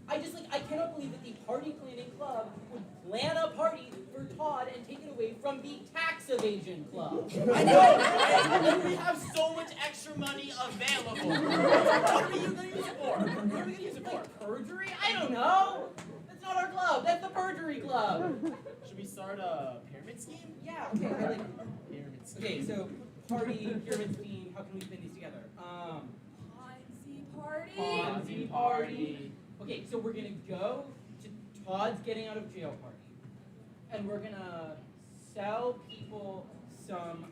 I cannot believe that the party planning club would plan a party for Todd and take it away from the tax evasion club. I know, right? And we have so much extra money available. What are you going to use it for? What are we going to use it for? Like perjury? I don't know. That's not our club. That's the perjury club. Should we start a pyramid scheme? Yeah. Okay. Pyramid scheme. Okay. So party, pyramid scheme. How can we pin these together? Ponzi party? Ponzi party. Okay, so we're gonna go to Todd's getting out of jail party, and we're gonna sell people some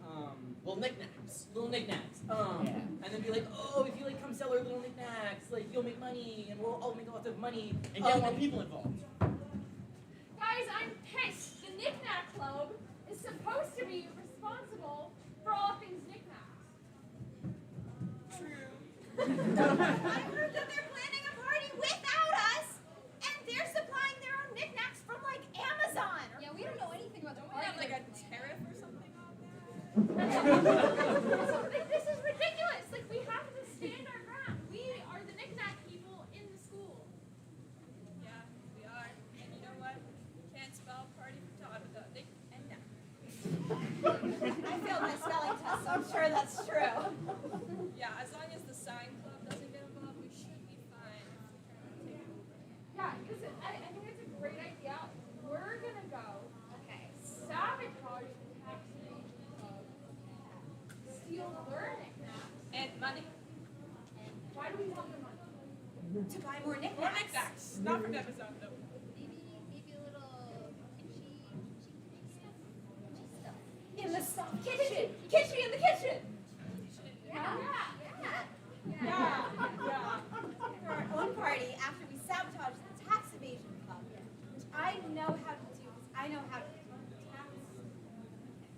Little knickknacks. little knickknacks. Yeah. And then be like, oh, if you like come sell our little knickknacks, like you'll make money, and we'll all make lots of money. And get more people involved. Guys, I'm pissed. The Knick-Knack Club is supposed to be responsible for all things knickknacks. I heard that they're planning a party without us, and they're supplying their own knickknacks from like Amazon. Yeah, we don't know anything about the Don't we party. have like a tariff or something on that? This is ridiculous. Like, we have to stand our ground. We are the Knick-Knack people in the school. Yeah, we are. And you know what? Can't spell party for Todd without Nick and Nat. I failed my spelling test, so I'm sure that's true. Yeah, as long as the sign club doesn't get involved, we should be fine. Take it over. Yeah, because I think it's a great idea. We're going to go, sabotage the tax evasion club, steal their knickknacks. And money. Why do we want their money? To buy more Or knickknacks. knickknacks. Not from Amazon, though. Maybe a little stuff. In the stuff Kitchen! Kitchen in the kitchen! Yeah. Yeah. For our own party after we sabotage the tax evasion club, which I know how to do because I know how to do tax.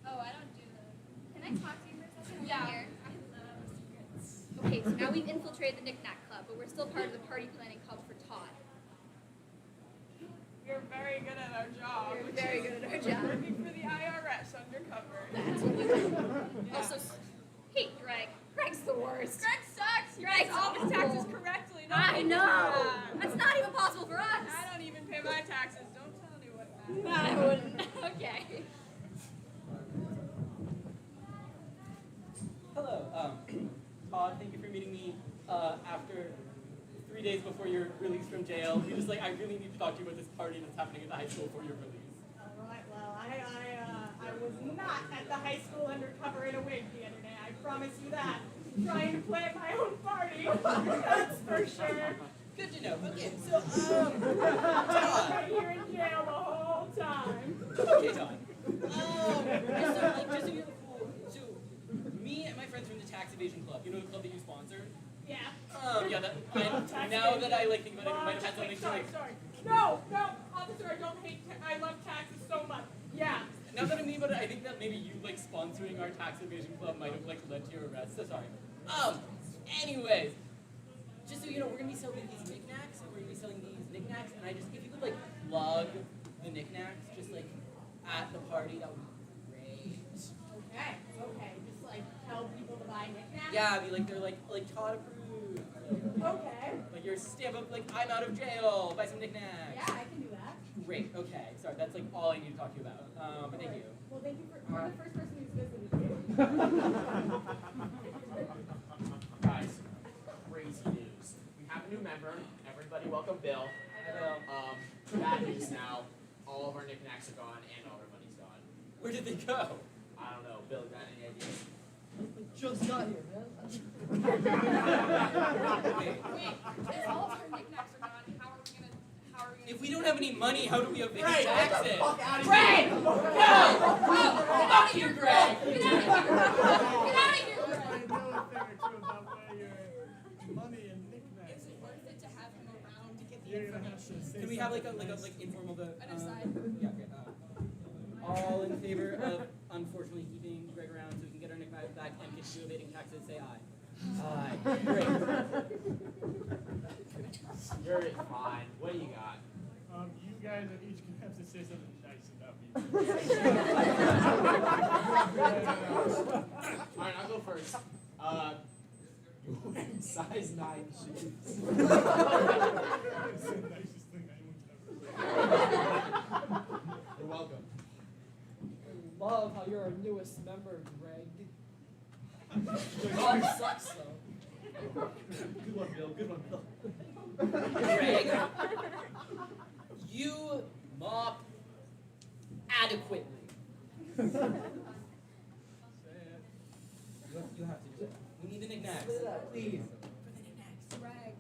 Oh, I don't do that. Can I talk to you for a second? Yeah. Here. I love secrets. Okay, so now we've infiltrated the Knick-Knack Club, but we're still part of the party planning club for Todd. We're very good at our job. We're which very is good at our job. Working for the IRS undercover. That's what we do. Yeah. Also, hey, Greg. Greg's the worst. Greg sucks. Greg's I know. That's not even possible for us. I don't even pay my taxes. Don't tell anyone that. I wouldn't. Okay. Hello, Todd, thank you for meeting me after 3 days before you're released from jail. We just I really need to talk to you about this party that's happening at the high school for your release. All right, well, I was not at the high school undercover in a wig the other day. I promise you that. Trying to plan my own party. That's for sure. Good to know. Okay, so, Right here in jail the whole time. okay, Todd. Just so you're cool, so me and my friends from the Tax Evasion Club, you know the club that you sponsor? Yeah. Yeah, now that I think about it, it might have had something to Sorry. No, officer, I don't hate. I love taxes so much. Yeah. Now that I'm thinking about it, I think that maybe you sponsoring our tax evasion club might have led to your arrest. So sorry. Anyways, just so you know, we're gonna be selling these knickknacks, and we're gonna be selling these knickknacks, and if you could plug the knickknacks just at the party, that would be great. Okay. Just tell people to buy knickknacks. Yeah, be they're Todd approved. Okay. Your stamp up I'm out of jail. Buy some knickknacks. Yeah, I can do that. Great. Okay. Sorry, that's all I need to talk to you about. But thank you. Well, thank you you're the first person who's visited me. Guys, crazy news. We have a new member. Everybody welcome Bill. Bad news now. All of our knickknacks are gone and all our money's gone. Where did they go? I don't know. Bill, got any ideas? Just got here, man. Wait, if all of our knickknacks are gone, how are we gonna? If we don't have any money, how do we evade Greg, get the taxes? fuck out of Greg! here! No! Fuck you, Greg! Get out of here! Get out of here! I know a thing or two about where your money and knickknacks. Is it worth it to have him around to get the You're gonna have information? to say Can we have something nice. informal vote? An aside. Yeah, okay. All in favor of unfortunately keeping Greg around so we can get our knickknacks back and continue evading taxes, say aye. Aye. Great. You're fine. What do you got? You guys are each gonna have to say something nice about me. Alright, I'll go first. You're wearing size 9 shoes. It's the nicest thing anyone's ever said. You're welcome. I love how you're our newest member, Greg. Dog sucks, though. Good one, Bill. Good one, Bill. Greg, you mop adequately. Say it. You have to do it. We need the knickknacks. Please. For the knickknacks. Greg,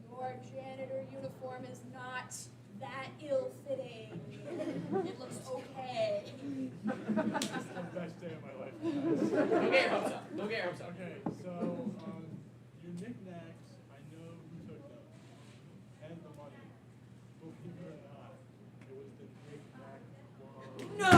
your janitor uniform is not that ill-fitting. It looks okay. This is the best day of my life. Don't get your hopes up. Don't get your hopes up. Okay, so your knickknacks, I know who took them, and the money. Believe it or not, it was the knickknack club. No!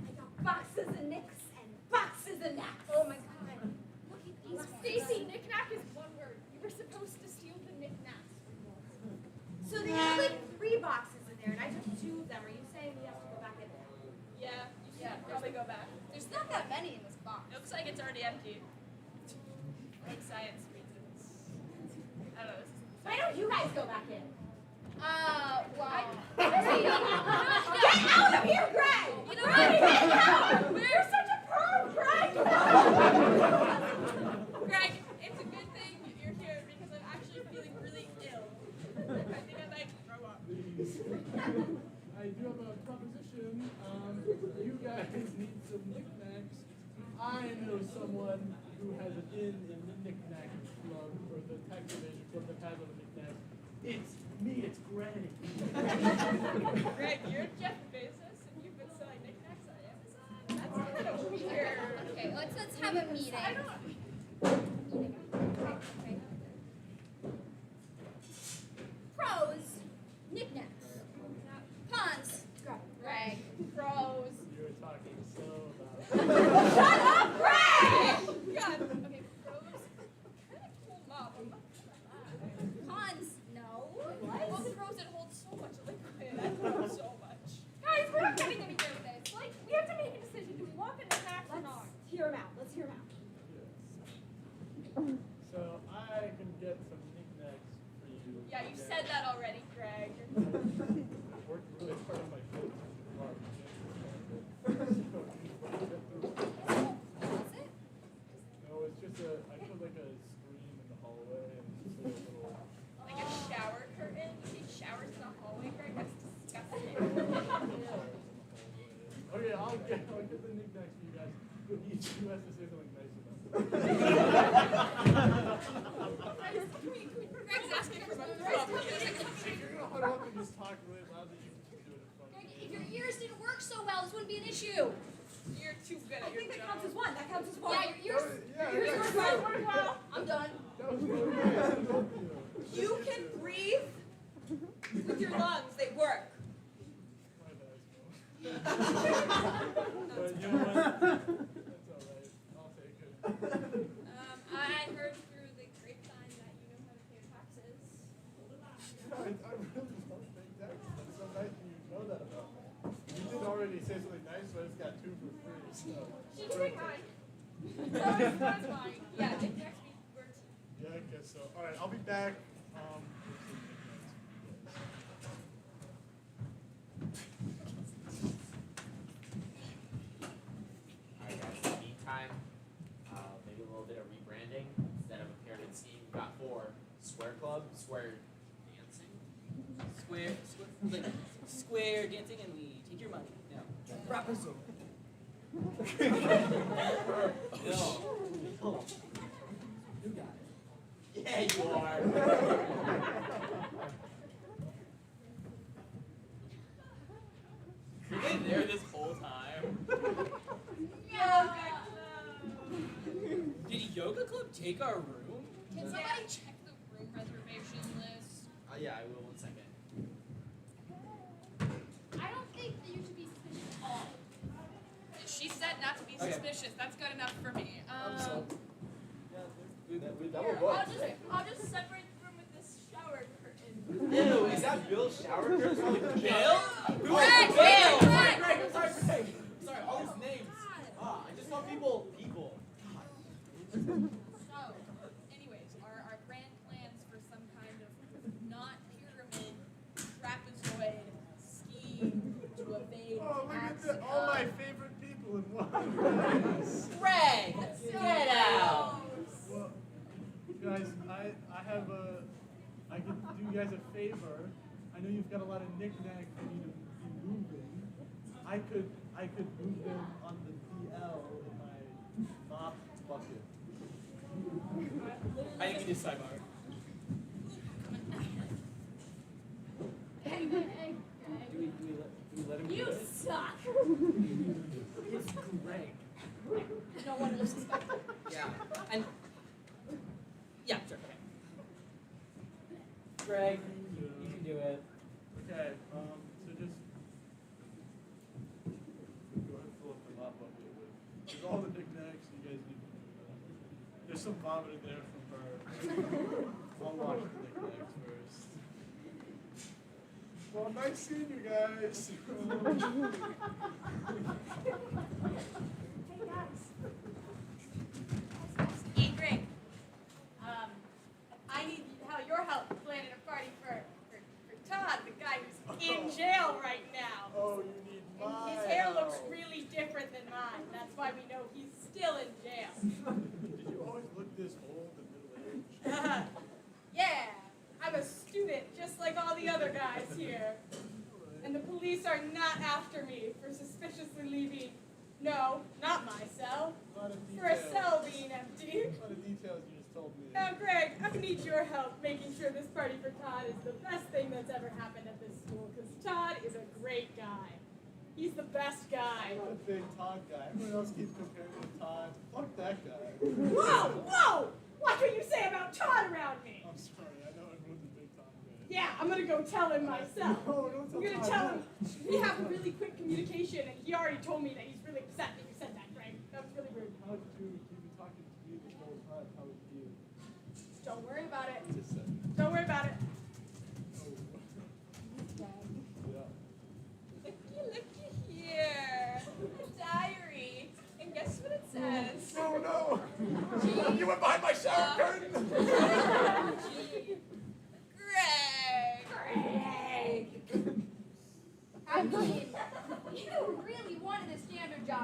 I got boxes of nicks and boxes of knacks. Oh my god. Look at these. Stacy, knickknack is one word. You were supposed to steal the knickknacks. so there's 3 boxes in there, and I took 2 of them. Are you saying we have to go back in there? Yeah, you should probably go back. There's not that many in this box. It looks like it's already empty. Like science reasons. I don't know. Why don't you guys go back in? Well. Get out of here, Greg! You know Greg, what? get out! You're such a perv, Greg! Greg, it's a good thing you're here because I'm actually feeling really ill. I think I might throw up. I do have a proposition. You guys need some knickknacks. I know someone who has an in the knickknack club, or the tax evasion club that has all the knickknacks. It's me, it's Greg. Greg, you're Jeff Bezos and you've been selling knickknacks on Amazon? That's kind of weird. Okay, let's have a meeting. I don't. Okay. Pros, knickknacks. Cons, Greg. Pros. You were talking so about. Shut up, Greg! God. Okay, pros. Kind of cool mob. I'm not gonna lie. Cons, no. Well, the pros, it holds so much liquid. I love it so much. Guys, we're not getting anywhere with this. We have to make a decision. Do we want the knickknacks or not? Let's hear him out. So I can get some knickknacks for you. Yeah, you said that already, Greg. I worked really hard on my foot. No, it's just I put like a screen in the hallway and it's just like a little. Like a shower curtain. You need showers in the hallway, Greg? That's disgusting. Okay, I'll get the knickknacks for you guys. But each of you has to say something nice about it. Greg's asking for If you're gonna huddle up and just talk really loudly, you can do it in front of Greg, me. if your ears didn't work so well, this wouldn't be an issue. You're too good I at your think that job. counts as one. That counts as one. Yeah, your ears. Yeah, Your ears yeah. work well. I'm done. That was really nice. I told you. You can breathe with your lungs. They work. My bad, but you know what? That's alright. I'll take it. I heard through the grapevine that you know how to pay taxes. I really don't think that's so nice that you know that about me. You did already say something nice, so I just got 2 for free. So. She can take mine. That's fine. Yeah, take next week. Works. Yeah, I guess so. Alright, I'll be back. Alright guys, in the meantime, maybe a little bit of rebranding. Instead of a pyramid scheme, we got 4. Square club, square dancing. Square dancing, and we take your money. No. Rapizo. No. You got it. Yeah, you are. You've been there this whole time. Did yoga club take our room? Can somebody check the room reservation list? Yeah, I will in a second. I don't think that you should be suspicious at all. She said not to be Okay. suspicious. That's good enough for me. I'll just separate the room with this shower curtain. Ew, is that Bill's shower curtain? Bill? Who is Greg, Bill? Greg, Greg, I'm sorry, Greg. Sorry, all these names. I just saw people. So, anyways, our grand plans for some kind of not pyramid trapezoid scheme to evade Oh, look at tax. that. All my favorite people in one place. Greg, get out. Well, guys, I have I can do you guys a favor. I know you've got a lot of knickknacks you need to be moving. I could move them on the DL in my mop bucket. I think we need sidebar. Hey, Do we let him do you it? suck. It's Greg. No one will suspect you. Yeah. And yeah, sure. Okay. Greg, you can do it. Okay, so just go ahead and fill up the mop bucket with all the knickknacks you guys need to do that. There's some vomit in there from her. I'll wash the knickknacks first. Well, nice seeing you guys. Hey, guys. Hey, Greg. I need your help planning a party for Todd, the guy who's in jail right now. Oh, you need And my his hair help. looks really different than mine. That's why we know he's still in jail. Did you always look this old and middle-aged? Yeah, I'm a student just like all the other guys here. And the police are not after me for suspiciously leaving, no, not my cell, A lot of for a details. cell being empty. A lot of details you just told me. Now, Greg, I need your help making sure this party for Todd is the best thing that's ever happened at this school, because Todd is a great guy. He's the best guy. I'm not a big Todd guy. Everyone else keeps comparing me to Todd. Fuck that guy. Whoa, whoa! What can you say about Todd around me? I'm sorry, I know everyone's a big Todd guy. Yeah, I'm gonna go tell him myself. No, don't I'm gonna Todd tell that. him we have a really quick communication, and he already told me that he's really upset that you said that, Greg. That was really rude. How did you keep talking to me this whole time? How would you? Don't worry about it. Just said. Don't worry about it. Yeah. Looky here. A diary. And guess what it says? No, no. You went behind my shower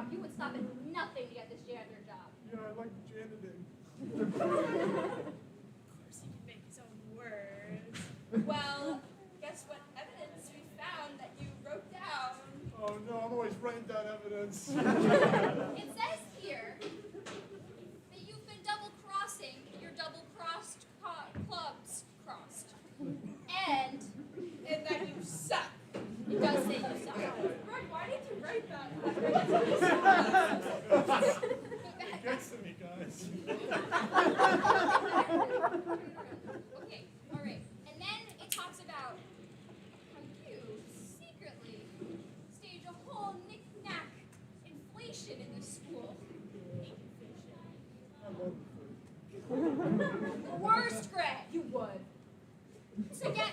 job. You would stop at nothing to get this janitor job. Yeah, I like janiting. Of course, he can make his own words. Well, guess what evidence we found that you wrote down? Oh no, I'm always writing down evidence. It says here that you've been double-crossing your double-crossed clubs crossed. And And that you suck. it does say you suck. Greg, why did you write that? It gets to me, guys. Okay, all right. And then it talks about how you secretly stage a whole knick-knack inflation in this school. The worst, Greg. You would. To get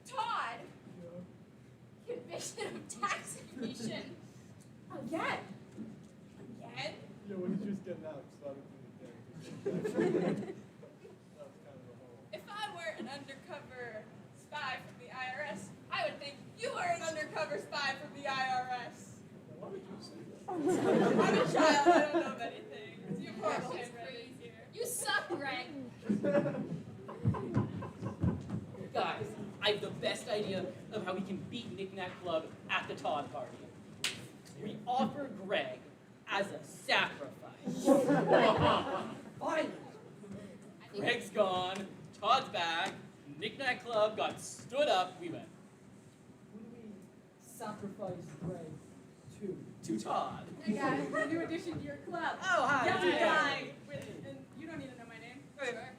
Todd convicted of tax evasion. Again. Again? Yeah, when he was getting out, started doing the thing. That was kind of a whole. If I were an undercover spy from the IRS, I would think you were an undercover spy from the IRS. Why would you say that? I'm a child, I don't know many things. You poor That's handwriting here. You suck, Greg. Guys, I have the best idea of how we can beat Knick-Knack Club at the Todd party. We offer Greg as a sacrifice. Fine. Greg's gone, Todd's back, Knick-Knack Club got stood up, we went. Who do we sacrifice Greg to? To Todd. Hey guys, a new addition to your club. Oh, hi. Young Hi. guy. And you don't need to know my name. Sure.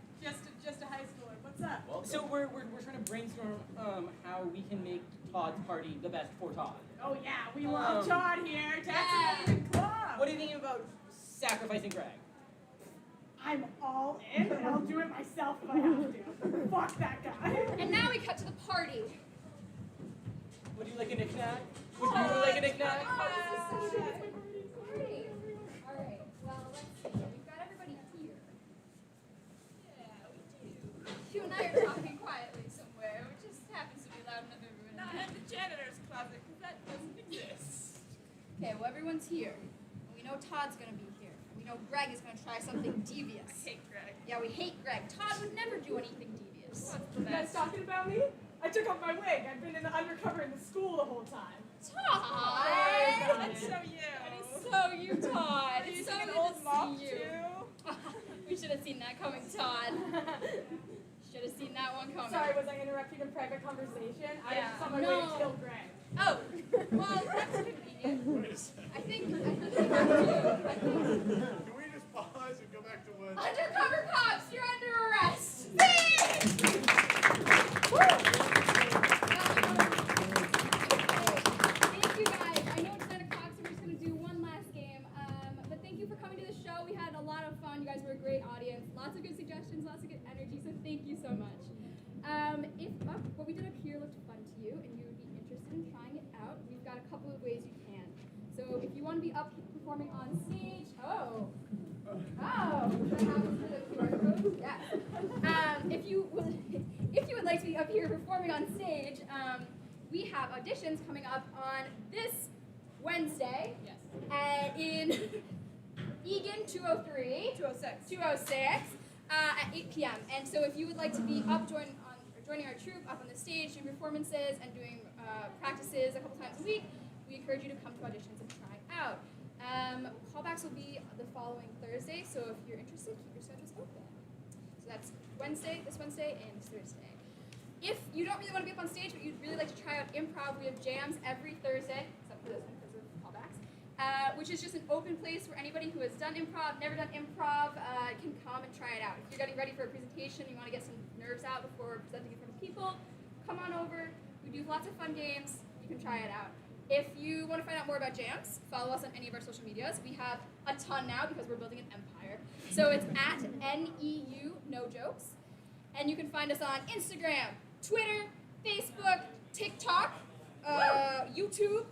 Just a high schooler. What's up? So we're trying to brainstorm how we can make Todd's party the best for Todd. Oh yeah, we love Todd here. Tax Yeah. evasion club. What do you think about sacrificing Greg? I'm all in, and I'll do it myself if I have to. Fuck that guy. And now we cut to the party. Would you like a knick-knack? Would you like a knick-knack? Party. All right. Well, let's see. We've got everybody here. Yeah, we do. You and I are talking quietly somewhere, which just happens to be loud enough for everyone. Not in the janitor's closet, because that doesn't exist. Okay. Well, everyone's here. We know Todd's gonna be here. We know Greg is gonna try something devious. I hate Greg. Yeah, we hate Greg. Todd would never do anything devious. You guys talking about me? I took off my wig. I've been undercover in the school the whole time. Todd! That's so you. That is so you, Todd. Are you It's so using an good old to mop see you. too? We should have seen that coming, Todd. Should have seen that one coming. Sorry, was I interrupting a private conversation? I was Yeah. just on my way No. to kill Greg. Oh, well, that's convenient. Wait a second. I think we have to. I think Can we just pause and go back to what? undercover cops, you're under arrest. Thank you guys. I know it's 9 o'clock, so we're just gonna do one last game. But thank you for coming to the show. We had a lot of fun. You guys were a great audience. Lots of good suggestions, lots of good energy. So thank you so much. If what we did up here looked fun to you and you would be interested in trying it out, we've got a couple of ways you can. So if you want to be up performing on stage, that happens for the QR codes? Yes. If you would like to be up here performing on stage, we have auditions coming up on this Wednesday. Yes. In Egan 203. 206 at 8 p.m. And so if you would like to be up joining our troupe up on the stage, doing performances and doing practices a couple times a week, we encourage you to come to auditions and try out. Callbacks will be the following Thursday, so if you're interested, keep your schedules open. So that's this Wednesday, and Thursday. If you don't really want to be up on stage, but you'd really like to try out improv, we have jams every Thursday, except for this one because of callbacks, which is just an open place where anybody who has done improv, never done improv, can come and try it out. If you're getting ready for a presentation, you want to get some nerves out before presenting in front of people, come on over. We do lots of fun games. You can try it out. If you want to find out more about jams, follow us on any of our social medias. We have a ton now because we're building an empire. So it's at NEU No Jokes. And you can find us on Instagram, Twitter, Facebook, TikTok, YouTube.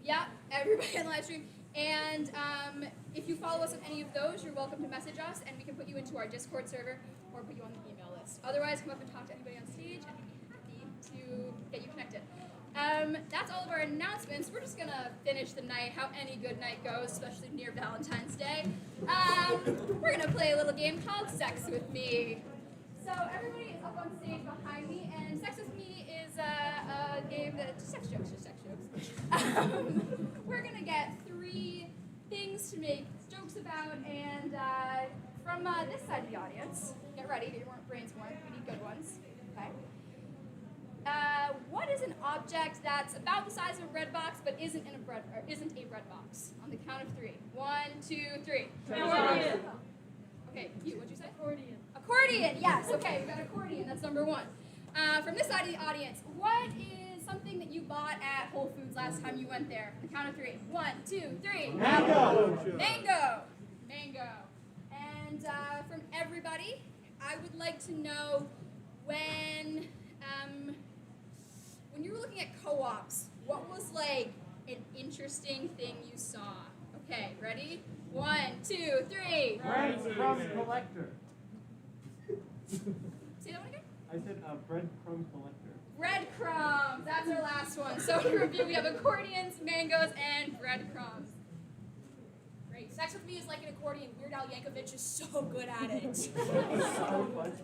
Yeah, everybody on live stream. And if you follow us on any of those, you're welcome to message us, and we can put you into our Discord server or put you on the email list. Otherwise, come up and talk to anybody on stage, and we'd be happy to get you connected. That's all of our announcements. We're just gonna finish the night how any good night goes, especially near Valentine's Day. We're gonna play a little game called Sex With Me. So everybody is up on stage behind me, and Sex With Me is a game that, just sex jokes. We're gonna get 3 things to make jokes about, and from this side of the audience, get ready, get your brains warm, we need good ones, okay? What is an object that's about the size of a bread box but isn't a bread box? On the count of 3. 1, 2, 3. Accordion. Okay, what'd you say? Accordion. Accordion, yes. Okay, we got accordion. That's number 1. From this side of the audience, what is something that you bought at Whole Foods last time you went there? On the count of 3. 1, 2, 3. Mango. And from everybody, I would like to know when you were looking at co-ops, what was like an interesting thing you saw? Okay, ready? 1, 2, 3. Breadcrumb collector. Say that one again? I said breadcrumb collector. Breadcrumbs. That's our last one. So to review, we have accordions, mangoes, and breadcrumbs. Great. Sex With Me is like an accordion. Weird Al Yankovic is so good at it. So much.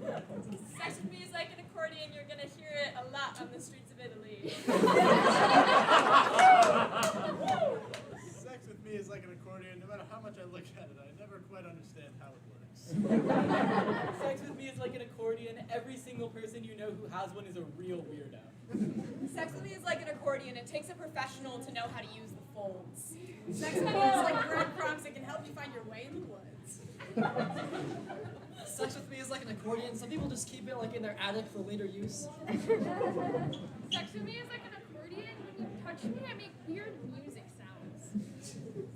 Sex With Me is like an accordion. You're going to hear it a lot on the streets of Italy. Sex with me is like an accordion. No matter how much I look at it, I never quite understand how it works. Sex With Me is like an accordion. Every single person you know who has one is a real weirdo. Sex With Me is like an accordion. It takes a professional to know how to use the folds. Sex With Me is like breadcrumbs. It can help you find your way in the woods. Sex With Me is like an accordion. Some people just keep it like in their attic for later use. Sex With Me is like an accordion. When you touch me, I make weird music sounds.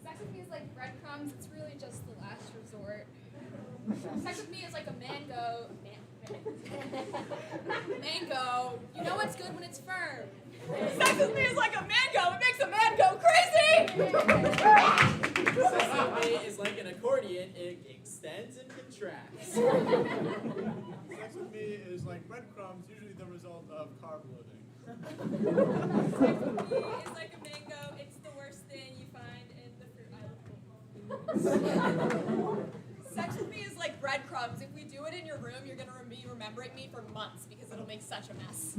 Sex With Me is like breadcrumbs. It's really just the last resort. Sex With Me is like a mango. Mango. You know what's good when it's firm. Sex With Me is like a mango. It makes a man go crazy. Sex With Me is like an accordion. It extends and contracts. Sex with me is like breadcrumbs, usually the result of carb loading. Sex With Me is like a mango. It's the worst thing you find in the fruit aisle. Sex With Me is like breadcrumbs. If we do it in your room, you're going to be remembering me for months because it'll make such a mess.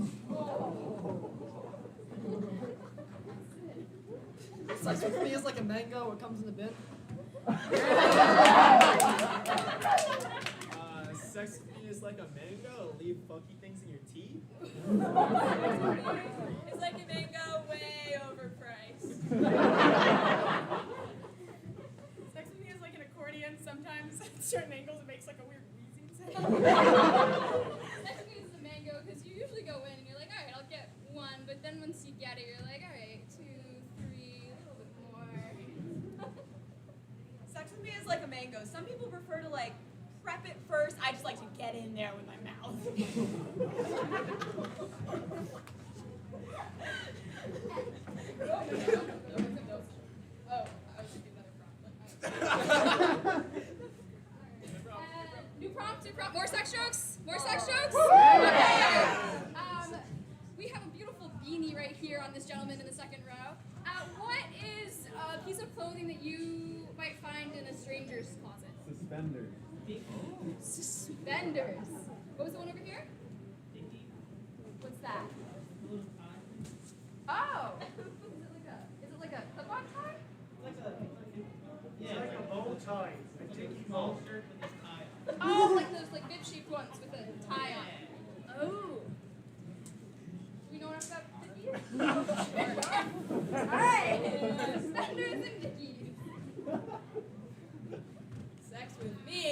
Sex With Me is like a mango. It comes in the bin. Sex With Me is like a mango. It'll leave funky things in your teeth. It's like a mango way overpriced. Sex With Me is like an accordion. Sometimes at certain angles it makes like a weird wheezing sound. Sex With Me is the mango because you usually go in and you're like, all right, I'll get 1, but then once you get it, you're like, all right, 2, 3, a little bit more. Sex With Me is like a mango. Some people prefer to like prep it first. I just like to get in there with my mouth. Oh, I was thinking another prompt. New prompt. More sex jokes? More sex jokes? Okay. We have a beautiful beanie right here on this gentleman in the second row. What is a piece of clothing that you might find in a stranger's closet? Suspenders. Suspenders. What was the one over here? What's that? Oh. Is it like a clip-on tie? It's like a bow tie. A dicky bow. Oh, like those like bib-shaped ones with a tie on it. Oh. Do we know enough about dickies? All right. Suspenders and dickies. Sex With Me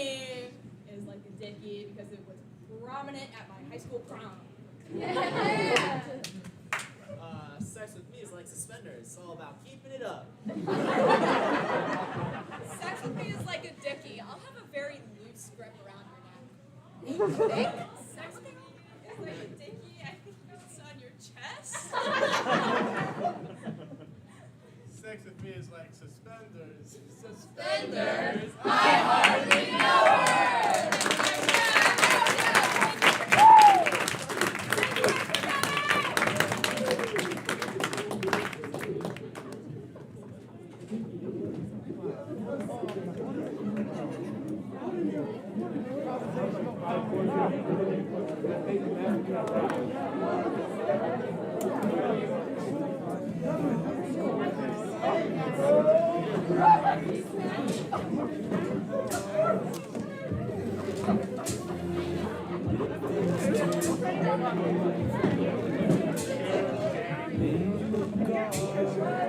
is like a dickie because it was prominent at my high school prom. Yeah. Sex With Me is like suspenders. It's all about keeping it up. Sex With Me is like a dickie. I'll have a very loose grip around your neck. Sex With Me is like a dickie. I think it's on your chest. Sex with me is like suspenders. Suspenders. I hardly know her. God.